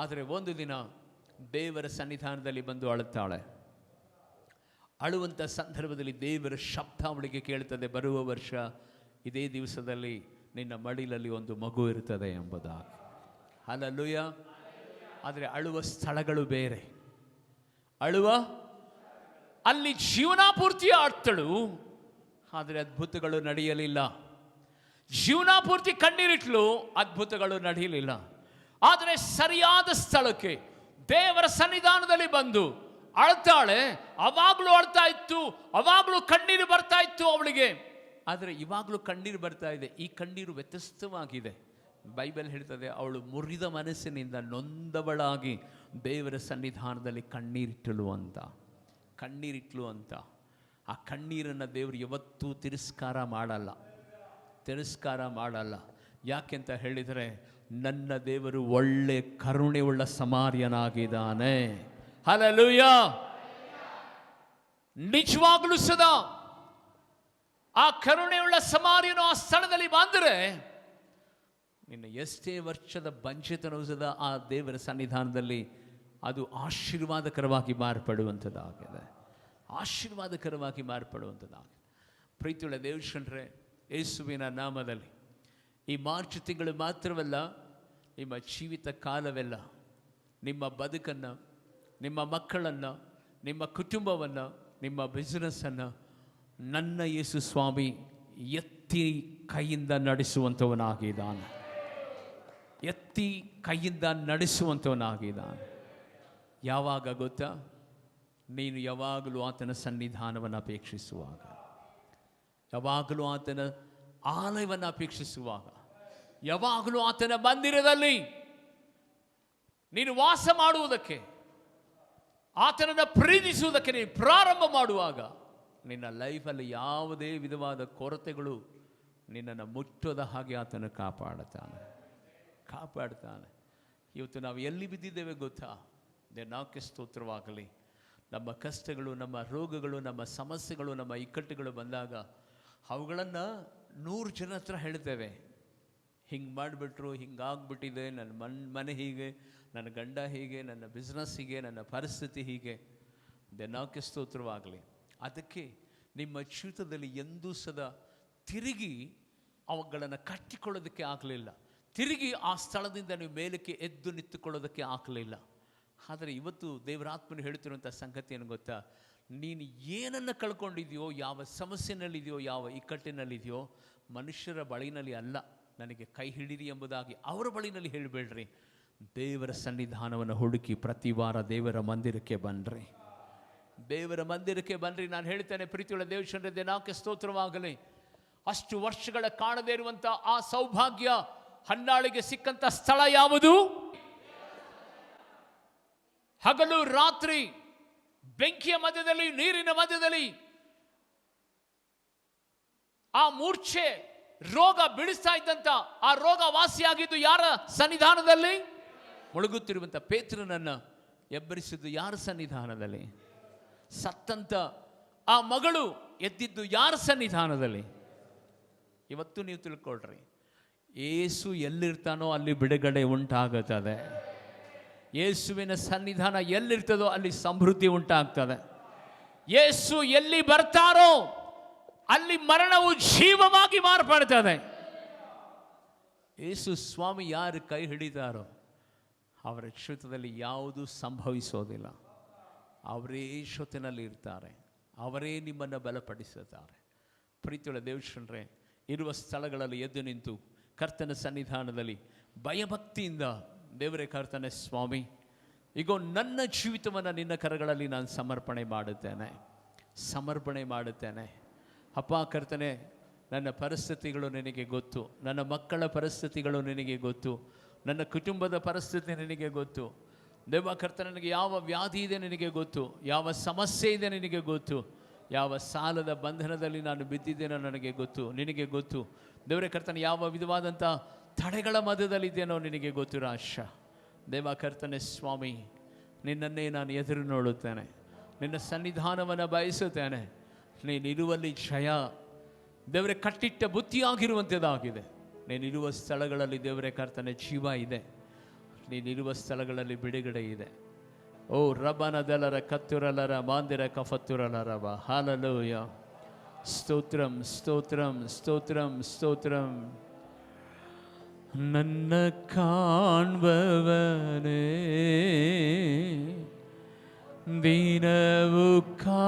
ಆದರೆ ಒಂದು ದಿನ ದೇವರ ಸನ್ನಿಧಾನದಲ್ಲಿ ಬಂದು ಅಳುತ್ತಾಳೆ. ಅಳುವಂಥ ಸಂದರ್ಭದಲ್ಲಿ ದೇವರ ಶಬ್ದ ಅವಳಿಗೆ ಕೇಳ್ತದೆ, ಬರುವ ವರ್ಷ ಇದೇ ದಿವಸದಲ್ಲಿ ನಿನ್ನ ಮಡಿಲಲ್ಲಿ ಒಂದು ಮಗು ಇರ್ತದೆ ಎಂಬುದಾಗಿ. ಹಲ್ಲೆಲೂಯ. ಆದರೆ ಅಳುವ ಸ್ಥಳಗಳು ಬೇರೆ. ಅಲ್ಲಿ ಜೀವನ ಪೂರ್ತಿ ಆಡ್ತಳು, ಆದರೆ ಅದ್ಭುತಗಳು ನಡೆಯಲಿಲ್ಲ. ಜೀವನ ಪೂರ್ತಿ ಕಣ್ಣೀರಿಟ್ಲು, ಅದ್ಭುತಗಳು ನಡೆಯಲಿಲ್ಲ. ಆದರೆ ಸರಿಯಾದ ಸ್ಥಳಕ್ಕೆ ದೇವರ ಸನ್ನಿಧಾನದಲ್ಲಿ ಬಂದು ಅಳ್ತಾಳೆ. ಅವಾಗಲೂ ಅಳ್ತಾ ಇತ್ತು, ಅವಾಗಲೂ ಕಣ್ಣೀರು ಬರ್ತಾ ಇತ್ತು ಅವಳಿಗೆ. ಆದರೆ ಇವಾಗಲೂ ಕಣ್ಣೀರು ಬರ್ತಾ ಇದೆ. ಈ ಕಣ್ಣೀರು ವ್ಯತ್ಯಸ್ತವಾಗಿದೆ. ಬೈಬಲ್ ಹೇಳ್ತದೆ, ಅವಳು ಮುರಿದ ಮನಸ್ಸಿನಿಂದ ನೊಂದವಳಾಗಿ ದೇವರ ಸನ್ನಿಧಾನದಲ್ಲಿ ಕಣ್ಣೀರಿಟ್ಟಳು ಅಂತ. ಆ ಕಣ್ಣೀರನ್ನು ದೇವರು ಯಾವತ್ತೂ ತಿರಸ್ಕಾರ ಮಾಡಲ್ಲ. ಯಾಕೆಂತ ಹೇಳಿದರೆ, ನನ್ನ ದೇವರು ಒಳ್ಳೆ ಕರುಣೆಯುಳ್ಳ ಸಮಾರ್ಯನಾಗಿದ್ದಾನೆ. ಹಲ್ಲೆಲೂಯ. ನಿಜವಾಗ್ಲೂ ಸದಾ ಆ ಕರುಣೆಯುಳ್ಳ ಸಮಾರ್ಯನು ಆ ಸ್ಥಳದಲ್ಲಿ ಬಂದರೆ ನಿನ್ನ ಎಷ್ಟೇ ವರ್ಷದ ಬಂಚಿತನೂ ಸದಾ ಆ ದೇವರ ಸನ್ನಿಧಾನದಲ್ಲಿ ಅದು ಆಶೀರ್ವಾದಕರವಾಗಿ ಮಾರ್ಪಡುವಂಥದ್ದಾಗಿದೆ. ಪ್ರೀತಿಯುಳ್ಳ ದೇವಶಂಡ್ರೆ, ಯೇಸುವಿನ ನಾಮದಲ್ಲಿ ಈ ಮಾರ್ಚ್ ತಿಂಗಳು ಮಾತ್ರವಲ್ಲ, ನಿಮ್ಮ ಜೀವಿತ ಕಾಲವೆಲ್ಲ, ನಿಮ್ಮ ಬದುಕನ್ನು, ನಿಮ್ಮ ಮಕ್ಕಳನ್ನು, ನಿಮ್ಮ ಕುಟುಂಬವನ್ನು, ನಿಮ್ಮ ಬಿಸ್ನೆಸ್ಸನ್ನು ನನ್ನ ಯೇಸು ಸ್ವಾಮಿ ಎತ್ತಿ ಕೈಯಿಂದ ನಡೆಸುವಂಥವನಾಗಿದ್ದಾನೆ. ಯಾವಾಗ ಗೊತ್ತಾ? ನೀನು ಯಾವಾಗಲೂ ಆತನ ಸನ್ನಿಧಾನವನ್ನು ಅಪೇಕ್ಷಿಸುವಾಗ, ಯಾವಾಗಲೂ ಆತನ ಆಲಯವನ್ನು ಅಪೇಕ್ಷಿಸುವಾಗ, ಯಾವಾಗಲೂ ಆತನ ಮಂದಿರದಲ್ಲಿ ನೀನು ವಾಸ ಮಾಡುವುದಕ್ಕೆ, ಆತನನ್ನು ಪ್ರೀತಿಸುವುದಕ್ಕೆ ನೀನು ಪ್ರಾರಂಭ ಮಾಡುವಾಗ, ನಿನ್ನ ಲೈಫಲ್ಲಿ ಯಾವುದೇ ವಿಧವಾದ ಕೊರತೆಗಳು ನಿನ್ನನ್ನು ಮುಟ್ಟದ ಹಾಗೆ ಆತನು ಕಾಪಾಡುತ್ತಾನೆ. ಇವತ್ತು ನಾವು ಎಲ್ಲಿ ಬಿದ್ದಿದ್ದೇವೆ ಗೊತ್ತಾ? ದೇವರಿಗೆ ಸ್ತೋತ್ರವಾಗಲಿ. ನಮ್ಮ ಕಷ್ಟಗಳು, ನಮ್ಮ ರೋಗಗಳು, ನಮ್ಮ ಸಮಸ್ಯೆಗಳು, ನಮ್ಮ ಇಕ್ಕಟ್ಟುಗಳು ಬಂದಾಗ ಅವುಗಳನ್ನು 100 ಜನ ಹತ್ರ ಹೇಳ್ತೇವೆ. ಹಿಂಗೆ ಮಾಡಿಬಿಟ್ರು, ಹಿಂಗಾಗ್ಬಿಟ್ಟಿದೆ, ನನ್ನ ಮನೆ ಹೀಗೆ, ನನ್ನ ಗಂಡ ಹೀಗೆ, ನನ್ನ ಬಿಸ್ನೆಸ್ ಹೀಗೆ, ನನ್ನ ಪರಿಸ್ಥಿತಿ ಹೀಗೆ. ದೇವರಿಗೆ ಸ್ತೋತ್ರವಾಗಲಿ. ಅದಕ್ಕೆ ನಿಮ್ಮ ಜೀವಿತದಲ್ಲಿ ಎಂದೂ ಸದಾ ತಿರುಗಿ ಅವುಗಳನ್ನು ಕಟ್ಟಿಕೊಳ್ಳೋದಕ್ಕೆ ಆಗಲಿಲ್ಲ. ತಿರುಗಿ ಆ ಸ್ಥಳದಿಂದ ನೀವು ಮೇಲಕ್ಕೆ ಎದ್ದು ನಿಂತುಕೊಳ್ಳೋದಕ್ಕೆ ಆಗಲಿಲ್ಲ. ಆದರೆ ಇವತ್ತು ದೇವರಾತ್ಮನು ಹೇಳ್ತಿರುವಂಥ ಸಂಗತಿ ಏನು ಗೊತ್ತಾ? ನೀನು ಏನನ್ನು ಕಳ್ಕೊಂಡಿದೆಯೋ, ಯಾವ ಸಮಸ್ಯೆನಲ್ಲಿದೆಯೋ, ಯಾವ ಇಕ್ಕಟ್ಟಿನಲ್ಲಿದೆಯೋ, ಮನುಷ್ಯರ ಬಳಿನಲ್ಲಿ ಅಲ್ಲ, ನನಗೆ ಕೈ ಹಿಡಿರಿ ಎಂಬುದಾಗಿ ಅವರ ಬಳಿನಲ್ಲಿ ಹೇಳಬೇಡ್ರಿ. ದೇವರ ಸನ್ನಿಧಾನವನ್ನು ಹುಡುಕಿ ಪ್ರತಿ ವಾರ ದೇವರ ಮಂದಿರಕ್ಕೆ ಬನ್ನಿರಿ. ನಾನು ಹೇಳ್ತೇನೆ, ಪ್ರೀತಿಯುಳ್ಳ ದೇವಶಂದ್ರ, ದೇವರಿಗೆ ಸ್ತೋತ್ರವಾಗಲಿ. ಅಷ್ಟು ವರ್ಷಗಳ ಕಾಣದೇ ಇರುವಂಥ ಆ ಸೌಭಾಗ್ಯ ಹನ್ನಾಳಿಗೆ ಸಿಕ್ಕಂಥ ಸ್ಥಳ ಯಾವುದು? ಹಗಲು ರಾತ್ರಿ ಬೆಂಕಿಯ ಮಧ್ಯದಲ್ಲಿ, ನೀರಿನ ಮಧ್ಯದಲ್ಲಿ ಆ ಮೂರ್ಛೆ ರೋಗ ಬಿಡಿಸ್ತಾ ಇದ್ದಂಥ ಆ ರೋಗ ವಾಸಿಯಾಗಿದ್ದು ಯಾರ ಸನ್ನಿಧಾನದಲ್ಲಿ? ಮುಳುಗುತ್ತಿರುವಂಥ ಪೇತ್ರನನ್ನು ಎಬ್ಬರಿಸಿದ್ದು ಯಾರ ಸನ್ನಿಧಾನದಲ್ಲಿ? ಸತ್ತಂತ ಆ ಮಗಳು ಎದ್ದಿದ್ದು ಯಾರ ಸನ್ನಿಧಾನದಲ್ಲಿ? ಇವತ್ತು ನೀವು ತಿಳ್ಕೊಳ್ರಿ, ಯೇಸು ಎಲ್ಲಿರ್ತಾನೋ ಅಲ್ಲಿ ಬಿಡುಗಡೆ ಉಂಟಾಗುತ್ತದೆ. ಯೇಸುವಿನ ಸನ್ನಿಧಾನ ಎಲ್ಲಿರ್ತದೋ ಅಲ್ಲಿ ಸಮೃದ್ಧಿ ಉಂಟಾಗ್ತದೆ. ಯೇಸು ಎಲ್ಲಿ ಬರ್ತಾರೋ ಅಲ್ಲಿ ಮರಣವು ಜೀವವಾಗಿ ಮಾರ್ಪಡ್ತದೆ. ಯೇಸು ಸ್ವಾಮಿ ಯಾರು ಕೈ ಹಿಡಿತಾರೋ ಅವರ ಕ್ಷೇತ್ರದಲ್ಲಿ ಯಾವುದೂ ಸಂಭವಿಸೋದಿಲ್ಲ. ಅವರೇ ಶ್ರೋತಿನಲ್ಲಿ ಇರ್ತಾರೆ, ಅವರೇ ನಿಮ್ಮನ್ನು ಬಲಪಡಿಸುತ್ತಾರೆ. ಪ್ರೀತಿಯುಳ್ಳ ದೇವಶಂಡ್ರೆ, ಇರುವ ಸ್ಥಳಗಳಲ್ಲಿ ಎದ್ದು ನಿಂತು ಕರ್ತನ ಸನ್ನಿಧಾನದಲ್ಲಿ ಭಯಭಕ್ತಿಯಿಂದ, ದೇವರೇ ಕರ್ತನೆ ಸ್ವಾಮಿ, ಈಗ ನನ್ನ ಜೀವಿತವನ್ನು ನಿನ್ನ ಕರಗಳಲ್ಲಿ ನಾನು ಸಮರ್ಪಣೆ ಮಾಡುತ್ತೇನೆ. ಅಪ್ಪ ಕರ್ತನೆ, ನನ್ನ ಪರಿಸ್ಥಿತಿಗಳು ನಿನಗೆ ಗೊತ್ತು, ನನ್ನ ಮಕ್ಕಳ ಪರಿಸ್ಥಿತಿಗಳು ನಿನಗೆ ಗೊತ್ತು, ನನ್ನ ಕುಟುಂಬದ ಪರಿಸ್ಥಿತಿ ನಿನಗೆ ಗೊತ್ತು. ದೇವ ಕರ್ತನೆ, ನನಗೆ ಯಾವ ವ್ಯಾಧಿ ಇದೆ ನಿನಗೆ ಗೊತ್ತು, ಯಾವ ಸಮಸ್ಯೆ ಇದೆ ನಿನಗೆ ಗೊತ್ತು, ಯಾವ ಸಾಲದ ಬಂಧನದಲ್ಲಿ ನಾನು ಬಿದ್ದಿದ್ದೇನೋ ನನಗೆ ಗೊತ್ತು, ನಿನಗೆ ಗೊತ್ತು. ದೇವರೇ ಕರ್ತನೆ, ಯಾವ ವಿಧವಾದಂಥ ತಡೆಗಳ ಮಧ್ಯದಲ್ಲಿದ್ದೇನೋ ನಿನಗೆ ಗೊತ್ತು ರಾಶ. ದೇವ ಕರ್ತನೆ ಸ್ವಾಮಿ, ನಿನ್ನನ್ನೇ ನಾನು ಎದುರು ನೋಡುತ್ತೇನೆ, ನಿನ್ನ ಸನ್ನಿಧಾನವನ್ನು ಬಯಸುತ್ತೇನೆ. ನೀನಿರುವಲ್ಲಿ ಜಯ, ದೇವರೇ ಕಟ್ಟಿಟ್ಟ ಬುತ್ತಿಯಾಗಿರುವಂಥದ್ದಾಗಿದೆ. ನೀನಿರುವ ಸ್ಥಳಗಳಲ್ಲಿ ದೇವರೇ ಕರ್ತನೆ ಜೀವ ಇದೆ, ನೀನಿರುವ ಸ್ಥಳಗಳಲ್ಲಿ ಬಿಡುಗಡೆ ಇದೆ. ಓ ಓ ರಬನದಲರ ಕತ್ತುರಲರ ಮಾಂದಿರ ಕಫತ್ತುರಲರವ. ಹಾಲೆಲೂಯ. ಸ್ತೋತ್ರಂ ಸ್ತೋತ್ರಂ ಸ್ತೋತ್ರಂ ಸ್ತೋತ್ರಂ. ನನ್ನ ಕಾಣ್ಬವನೇ, ದಿನವು ಕಾಯುವವನೇ,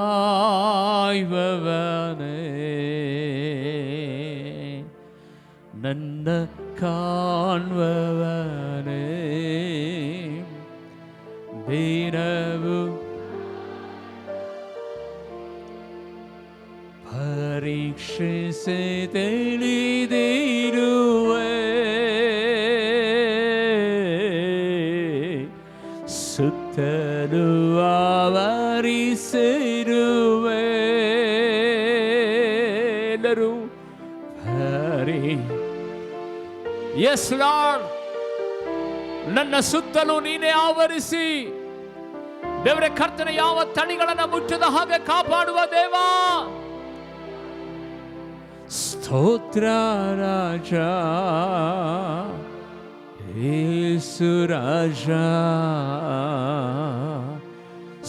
ನನ್ನ ಕಾಣುವವನೇ, ದಿನವು ಪರೀಕ್ಷಿಸಿ ತಿಳಿದಿರುವೆ, ಸುತ್ತಲೂ ಆವರಿಸಿರುವೆ. ಎಲ್ಲರೂ ಎಸ್ ಲಾರ್ಡ್, ನನ್ನ ಸುತ್ತಲೂ ನೀನೇ ಆವರಿಸಿ ದೇವರೇ, ಕರ್ತನ ಯಾವ ತಣಿಗಳನ್ನ ಮುಟ್ಟದ ಹಾಗೆ ಕಾಪಾಡುವ ದೇವಾ. ಸ್ತೋತ್ರ ರಾಜ ಯೇಸು ರಾಜ,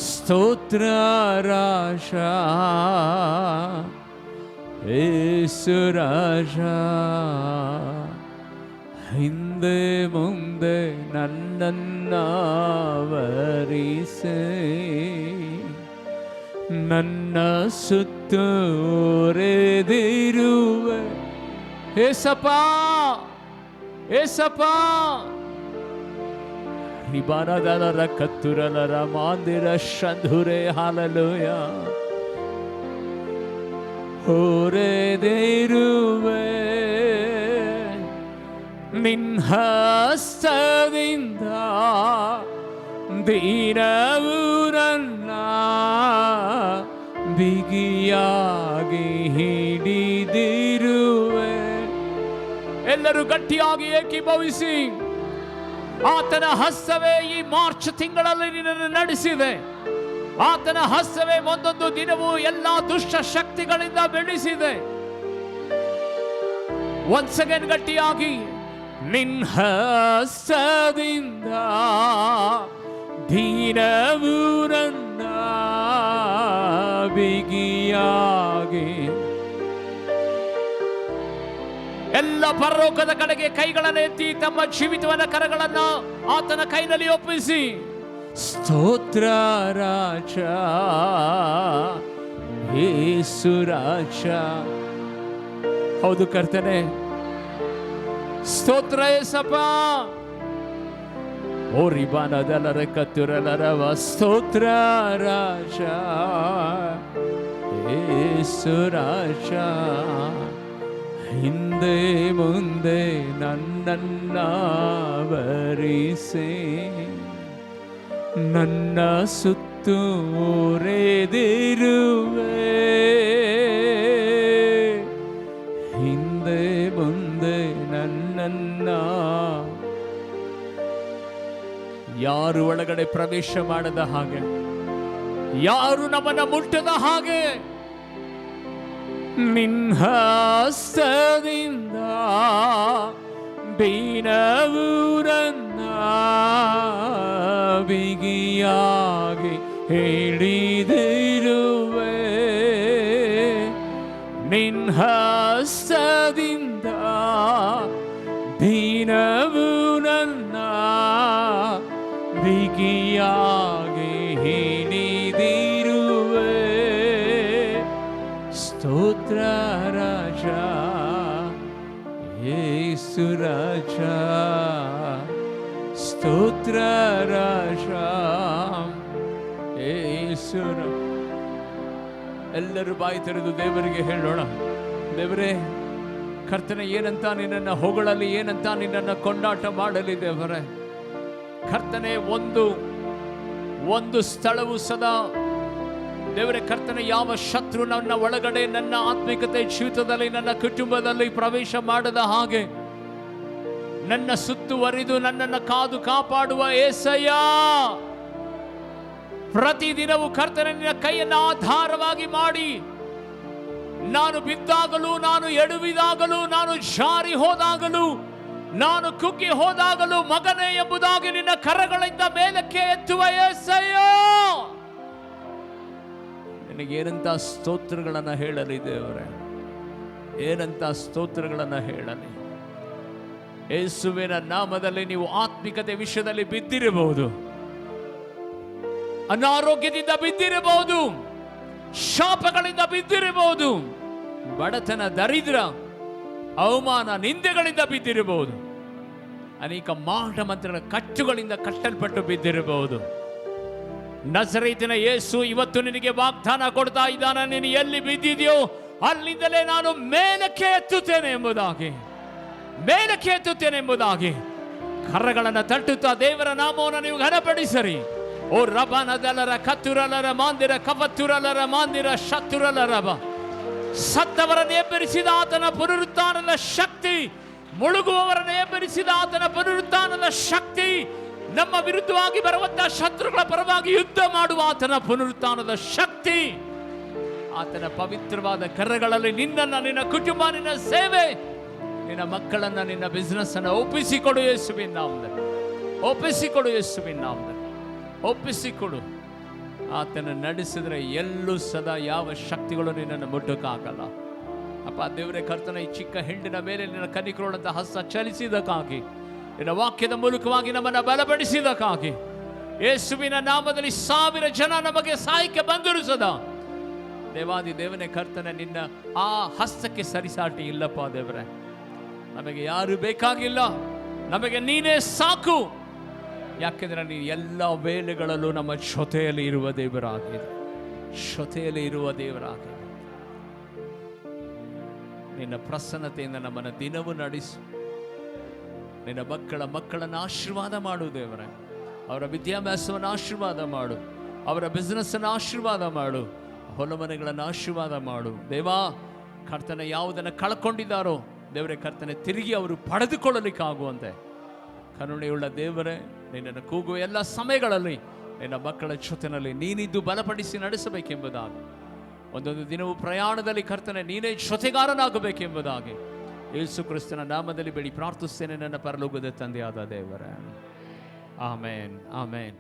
ಸ್ತೋತ್ರ ರಾಜ ಯೇಸು ರಾಜ. ಹಿಂದೆ ಮುಂದೆ ನನ್ನನ್ನಾವರಿಸಿ, ನನ್ನ ಸುತ್ತುವರೆದಿರುವೆ. ಏಸಪ್ಪ ಏಸಪ್ಪ, ರಿಬಾನದಲರ ಕತ್ತುರಲರ ಮಾಂದಿರ ಶಂಧುರೆ. ಹಾಲೆಲೂಯ. ಹೊರೆದಿರುವೆ ನಿನ್ನ ಹಸ್ತದಿಂದ, ದಿನವು ನನ್ನ ಬಿಗಿಯಾಗಿ ಹಿಡಿದಿರುವೆ. ಎಲ್ಲರೂ ಗಟ್ಟಿಯಾಗಿ ಏಕೀಭವಿಸಿ, ಆತನ ಹಸ್ತವೇ ಈ ಮಾರ್ಚ್ ತಿಂಗಳಲ್ಲಿ ನಿನ್ನನ್ನು ನಡೆಸಿದೆ. ಆತನ ಹಸ್ತವೇ ಒಂದೊಂದು ದಿನವೂ ಎಲ್ಲ ದುಷ್ಟ ಶಕ್ತಿಗಳಿಂದ ಬೆಳೆಸಿದೆ. ಒನ್ಸ್ ಅಗೇನ್ ಗಟ್ಟಿಯಾಗಿ, ನಿನ್ನ ಹಸ್ತದಿಂದ ದಿನವು ನನ್ನ ಬಿಗಿಯಾಗಿ. ಎಲ್ಲ ಪರಲೋಕದ ಕಡೆಗೆ ಕೈಗಳನ್ನು ಎತ್ತಿ ತಮ್ಮ ಜೀವಿತವನ್ನ ಕರಗಳನ್ನ ಆತನ ಕೈನಲ್ಲಿ ಒಪ್ಪಿಸಿ, ಸ್ತೋತ್ರ ರಾಜ ಯೇಸು ರಾಜ. ಹೌದು ಕರ್ತನೆ, ಸ್ತೋತ್ರ ಯೇಸಪ್ಪ. ಓ ರಿಬಾನದಲರ ಕತ್ತುರಲರವ. ಸ್ತೋತ್ರ ರಾಜ ಯೇಸು ರಾಜ. ಹಿಂದೆ ಮುಂದೆ ನನ್ನನ್ನಾವರಿಸಿ, ನನ್ನ ಸುತ್ತುವರೆದಿರುವೆ. ಹಿಂದೆ ಮುಂದೆ ನನ್ನನ್ನ ಯಾರು ಒಳಗಡೆ ಪ್ರವೇಶ ಮಾಡದ ಹಾಗೆ, ಯಾರು ನಮ್ಮನ್ನ ಮುಟ್ಟದ ಹಾಗೆ, ನಿನ್ನ ಹಸ್ತದಿಂದ ದಿನವು ನನ್ನ ಬಿಗಿಯಾಗಿ ಹಿಡಿದಿರುವೆ. ನಿನ್ನ ಹಸ್ತದಿಂದ ದಿನವು ನನ್ನ ಬಿಗಿಯಾಗಿ ಹಿಡಿದಿರುವೆ. ಸ್ತೋತ್ರ ರಾಜ ಯೇಸು ರಾಜ, ಸ್ತೋತ್ರ ರಾಜ ಯೇಸು. ಎಲ್ಲರೂ ಬಾಯಿ ತೆರೆದು ದೇವರಿಗೆ ಹೇಳೋಣ, ದೇವರೇ, ಕರ್ತನೆ ಏನಂತ ನಿನ್ನನ್ನು ಹೊಗಳಲಿ, ಏನಂತ ನಿನ್ನನ್ನು ಕೊಂಡಾಟ ಮಾಡಲಿ. ದೇವರೇ ಕರ್ತನೆ, ಒಂದು ಸ್ಥಳವು ಸದಾ ದೇವರೇ ಕರ್ತನೆ, ಯಾವ ಶತ್ರು ನನ್ನ ಒಳಗಡೆ, ನನ್ನ ಆತ್ಮಿಕತೆ ಜೀವಿತದಲ್ಲಿ, ನನ್ನ ಕುಟುಂಬದಲ್ಲಿ ಪ್ರವೇಶ ಮಾಡದ ಹಾಗೆ ನನ್ನ ಸುತ್ತುವರಿದು ನನ್ನನ್ನು ಕಾದು ಕಾಪಾಡುವ ಏಸಯ್ಯ, ಪ್ರತಿದಿನವೂ ಕರ್ತನೆ ನಿನ್ನ ಕೈಯನ್ನು ಆಧಾರವಾಗಿ ಮಾಡಿ, ನಾನು ಬಿದ್ದಾಗಲೂ, ನಾನು ಎಡವಿದಾಗಲೂ, ನಾನು ಜಾರಿ ಹೋದಾಗಲೂ ನಾನು ಕುಗ್ಗಿ ಹೋದಾಗಲೂ ಮಗನೇ ಎಂಬುದಾಗಿ ನಿನ್ನ ಕರಗಳಿಂದ ಮೇಲಕ್ಕೆ ಎತ್ತುವ యేసయ్య. ನಿನಗೇನಂತ ಸ್ತೋತ್ರಗಳನ್ನ ಹೇಳಲಿ ದೇವರೇ, ಏನಂತ ಸ್ತೋತ್ರಗಳನ್ನ ಹೇಳಲಿ. ಯೇಸುವಿನ ನಾಮದಲ್ಲಿ ನೀವು ಆತ್ಮಿಕತೆ ವಿಷಯದಲ್ಲಿ ಬಿದ್ದಿರಬಹುದು, ಅನಾರೋಗ್ಯದಿಂದ ಬಿದ್ದಿರಬಹುದು, ಶಾಪಗಳಿಂದ ಬಿದ್ದಿರಬಹುದು, ಬಡತನ, ದರಿದ್ರ, ಅವಮಾನ, ನಿಂದೆಗಳಿಂದ ಬಿದ್ದಿರಬಹುದು, ಅನೇಕ ಮಾಟ ಮಂತ್ರಗಳ ಕಟ್ಟುಗಳಿಂದ ಕಟ್ಟಲ್ಪಟ್ಟು ಬಿದ್ದಿರಬಹುದು. ನಜರೇತಿನ ಯೇಸು ಇವತ್ತು ನಿನಗೆ ವಾಗ್ದಾನ ಕೊಡ್ತಾ ಇದ್ದಾನೆ, ನೀನು ಎಲ್ಲಿ ಬಿದ್ದಿದೆಯೋ ಅಲ್ಲಿಂದಲೇ ನಾನು ಮೇಲಕ್ಕೆ ಎತ್ತುತ್ತೇನೆ ಎಂಬುದಾಗಿ, ಮೇಲಕ್ಕೆ ಎತ್ತುತ್ತೇನೆ ಎಂಬುದಾಗಿ. ಕರಗಳನ್ನು ತಟ್ಟುತ್ತಾ ದೇವರ ನಾಮವನ್ನು ನೀವು ಘನಪಡಿಸರಿ. ಓ ರಬನದಲರ ಕತ್ತುರಲರ ಮಾಂದಿರ ಕವತ್ತುರಲರ ಮಾಂದಿರ ಶತ್ತುರಲರಬ. ಸತ್ತವರನ್ನು ಎಬ್ಬರಿಸಿದ ಆತನ ಪುನರುತ್ಥಾನದ ಶಕ್ತಿ, ಮುಳುಗುವವರನ್ನು ಎಬ್ಬರಿಸಿದ ಆತನ ಪುನರುತ್ಥಾನದ ಶಕ್ತಿ, ನಮ್ಮ ವಿರುದ್ಧವಾಗಿ ಬರುವಂತಹ ಶತ್ರುಗಳ ಪರವಾಗಿ ಯುದ್ಧ ಮಾಡುವ ಆತನ ಪುನರುತ್ಥಾನದ ಶಕ್ತಿ, ಆತನ ಪವಿತ್ರವಾದ ಕರಗಳಲ್ಲಿ ನಿನ್ನನ್ನು, ನಿನ್ನ ಕುಟುಂಬ, ನಿನ್ನ ಸೇವೆ, ನಿನ್ನ ಮಕ್ಕಳನ್ನ, ನಿನ್ನ ಬಿಸ್ನೆಸ್ ಅನ್ನು ಒಪ್ಪಿಸಿಕೊಡು ಯೇಸುವಿನ ನಾಮದಲ್ಲಿ. ಒಪ್ಪಿಸಿಕೊಡು ಯೇಸುವಿನ ನಾಮದಲ್ಲಿ ಒಪ್ಪಿಸಿಕೊಡು. ಆತನ ನಡೆಸಿದ್ರೆ ಎಲ್ಲೂ ಸದಾ ಯಾವ ಶಕ್ತಿಗಳು ನಿನ್ನನ್ನು ಮುಟ್ಟಕ್ಕಾಗಲ್ಲ. ಅಪ್ಪ ದೇವರೇ, ಕರ್ತನ ಈ ಚಿಕ್ಕ ಹೆಂಡಿನ ಮೇಲೆ ನಿನ್ನ ಕನಿಕರುಳಂತ ಹಸ್ತ ಚಲಿಸಿದಕ್ಕಾಗಿ, ನಿನ್ನ ವಾಕ್ಯದ ಮೂಲಕವಾಗಿ ನಮ್ಮನ್ನು ಬಲಪಡಿಸಿದಕ್ಕಾಗಿ, ಯೇಸುವಿನ ನಾಮದಲ್ಲಿ 1000 ಜನ ನಮಗೆ ಸಹಾಯಕ್ಕೆ ಬಂದರು ಸದಾ. ದೇವಾದಿ ದೇವನೇ ಕರ್ತನೆ, ನಿನ್ನ ಆ ಹಸ್ತಕ್ಕೆ ಸರಿಸಾಟಿ ಇಲ್ಲಪ್ಪ ದೇವರೇ. ನಮಗೆ ಯಾರು ಬೇಕಾಗಿಲ್ಲ, ನಮಗೆ ನೀನೇ ಸಾಕು. ಯಾಕೆಂದ್ರೆ ನೀನು ಎಲ್ಲ ವೇಳೆಗಳಲ್ಲೂ ನಮ್ಮ ಜೊತೆಯಲ್ಲಿ ಇರುವ ದೇವರಾಗಿದೆ, ಜೊತೆಯಲ್ಲಿ ಇರುವ ದೇವರಾಗಿದೆ. ನಿನ್ನ ಪ್ರಸನ್ನತೆಯಿಂದ ನಮ್ಮನ್ನು ದಿನವೂ ನಡೆಸು. ನಿನ್ನ ಮಕ್ಕಳನ್ನು ಆಶೀರ್ವಾದ ಮಾಡು ದೇವರೇ. ಅವರ ವಿದ್ಯಾಭ್ಯಾಸವನ್ನು ಆಶೀರ್ವಾದ ಮಾಡು, ಅವರ ಬಿಸ್ನೆಸ್ಸನ್ನು ಆಶೀರ್ವಾದ ಮಾಡು, ಹೊಲಮನೆಗಳನ್ನು ಆಶೀರ್ವಾದ ಮಾಡು ದೇವಾ. ಕರ್ತನೆ, ಯಾವುದನ್ನು ಕಳ್ಕೊಂಡಿದ್ದಾರೋ ದೇವರೇ ಕರ್ತನೆ, ತಿರುಗಿ ಅವರು ಪಡೆದುಕೊಳ್ಳಲಿಕ್ಕಾಗುವಂತೆ ಕರುಣೆಯುಳ್ಳ ದೇವರೇ, ನಿನ್ನನ್ನು ಕೂಗುವ ಎಲ್ಲ ಸಮಯಗಳಲ್ಲಿ ನಿನ್ನ ಮಕ್ಕಳ ಜೊತೆಯಲ್ಲಿ ನೀನಿದ್ದು ಬಲಪಡಿಸಿ ನಡೆಸಬೇಕೆಂಬುದಾಗಿ, ಒಂದೊಂದು ದಿನವೂ ಪ್ರಯಾಣದಲ್ಲಿ ಕರ್ತನೆ ನೀನೇ ಜೊತೆಗಾರನಾಗಬೇಕೆಂಬುದಾಗಿ ಯೇಸು ಕ್ರಿಸ್ತನ ನಾಮದಲ್ಲಿ ಬೇಡಿ ಪ್ರಾರ್ಥಿಸ್ತೇನೆ ನನ್ನ ಪರಲೋಕದ ತಂದೆಯಾದ ದೇವರೇ. ಆಮೇನ್, ಆಮೇನ್.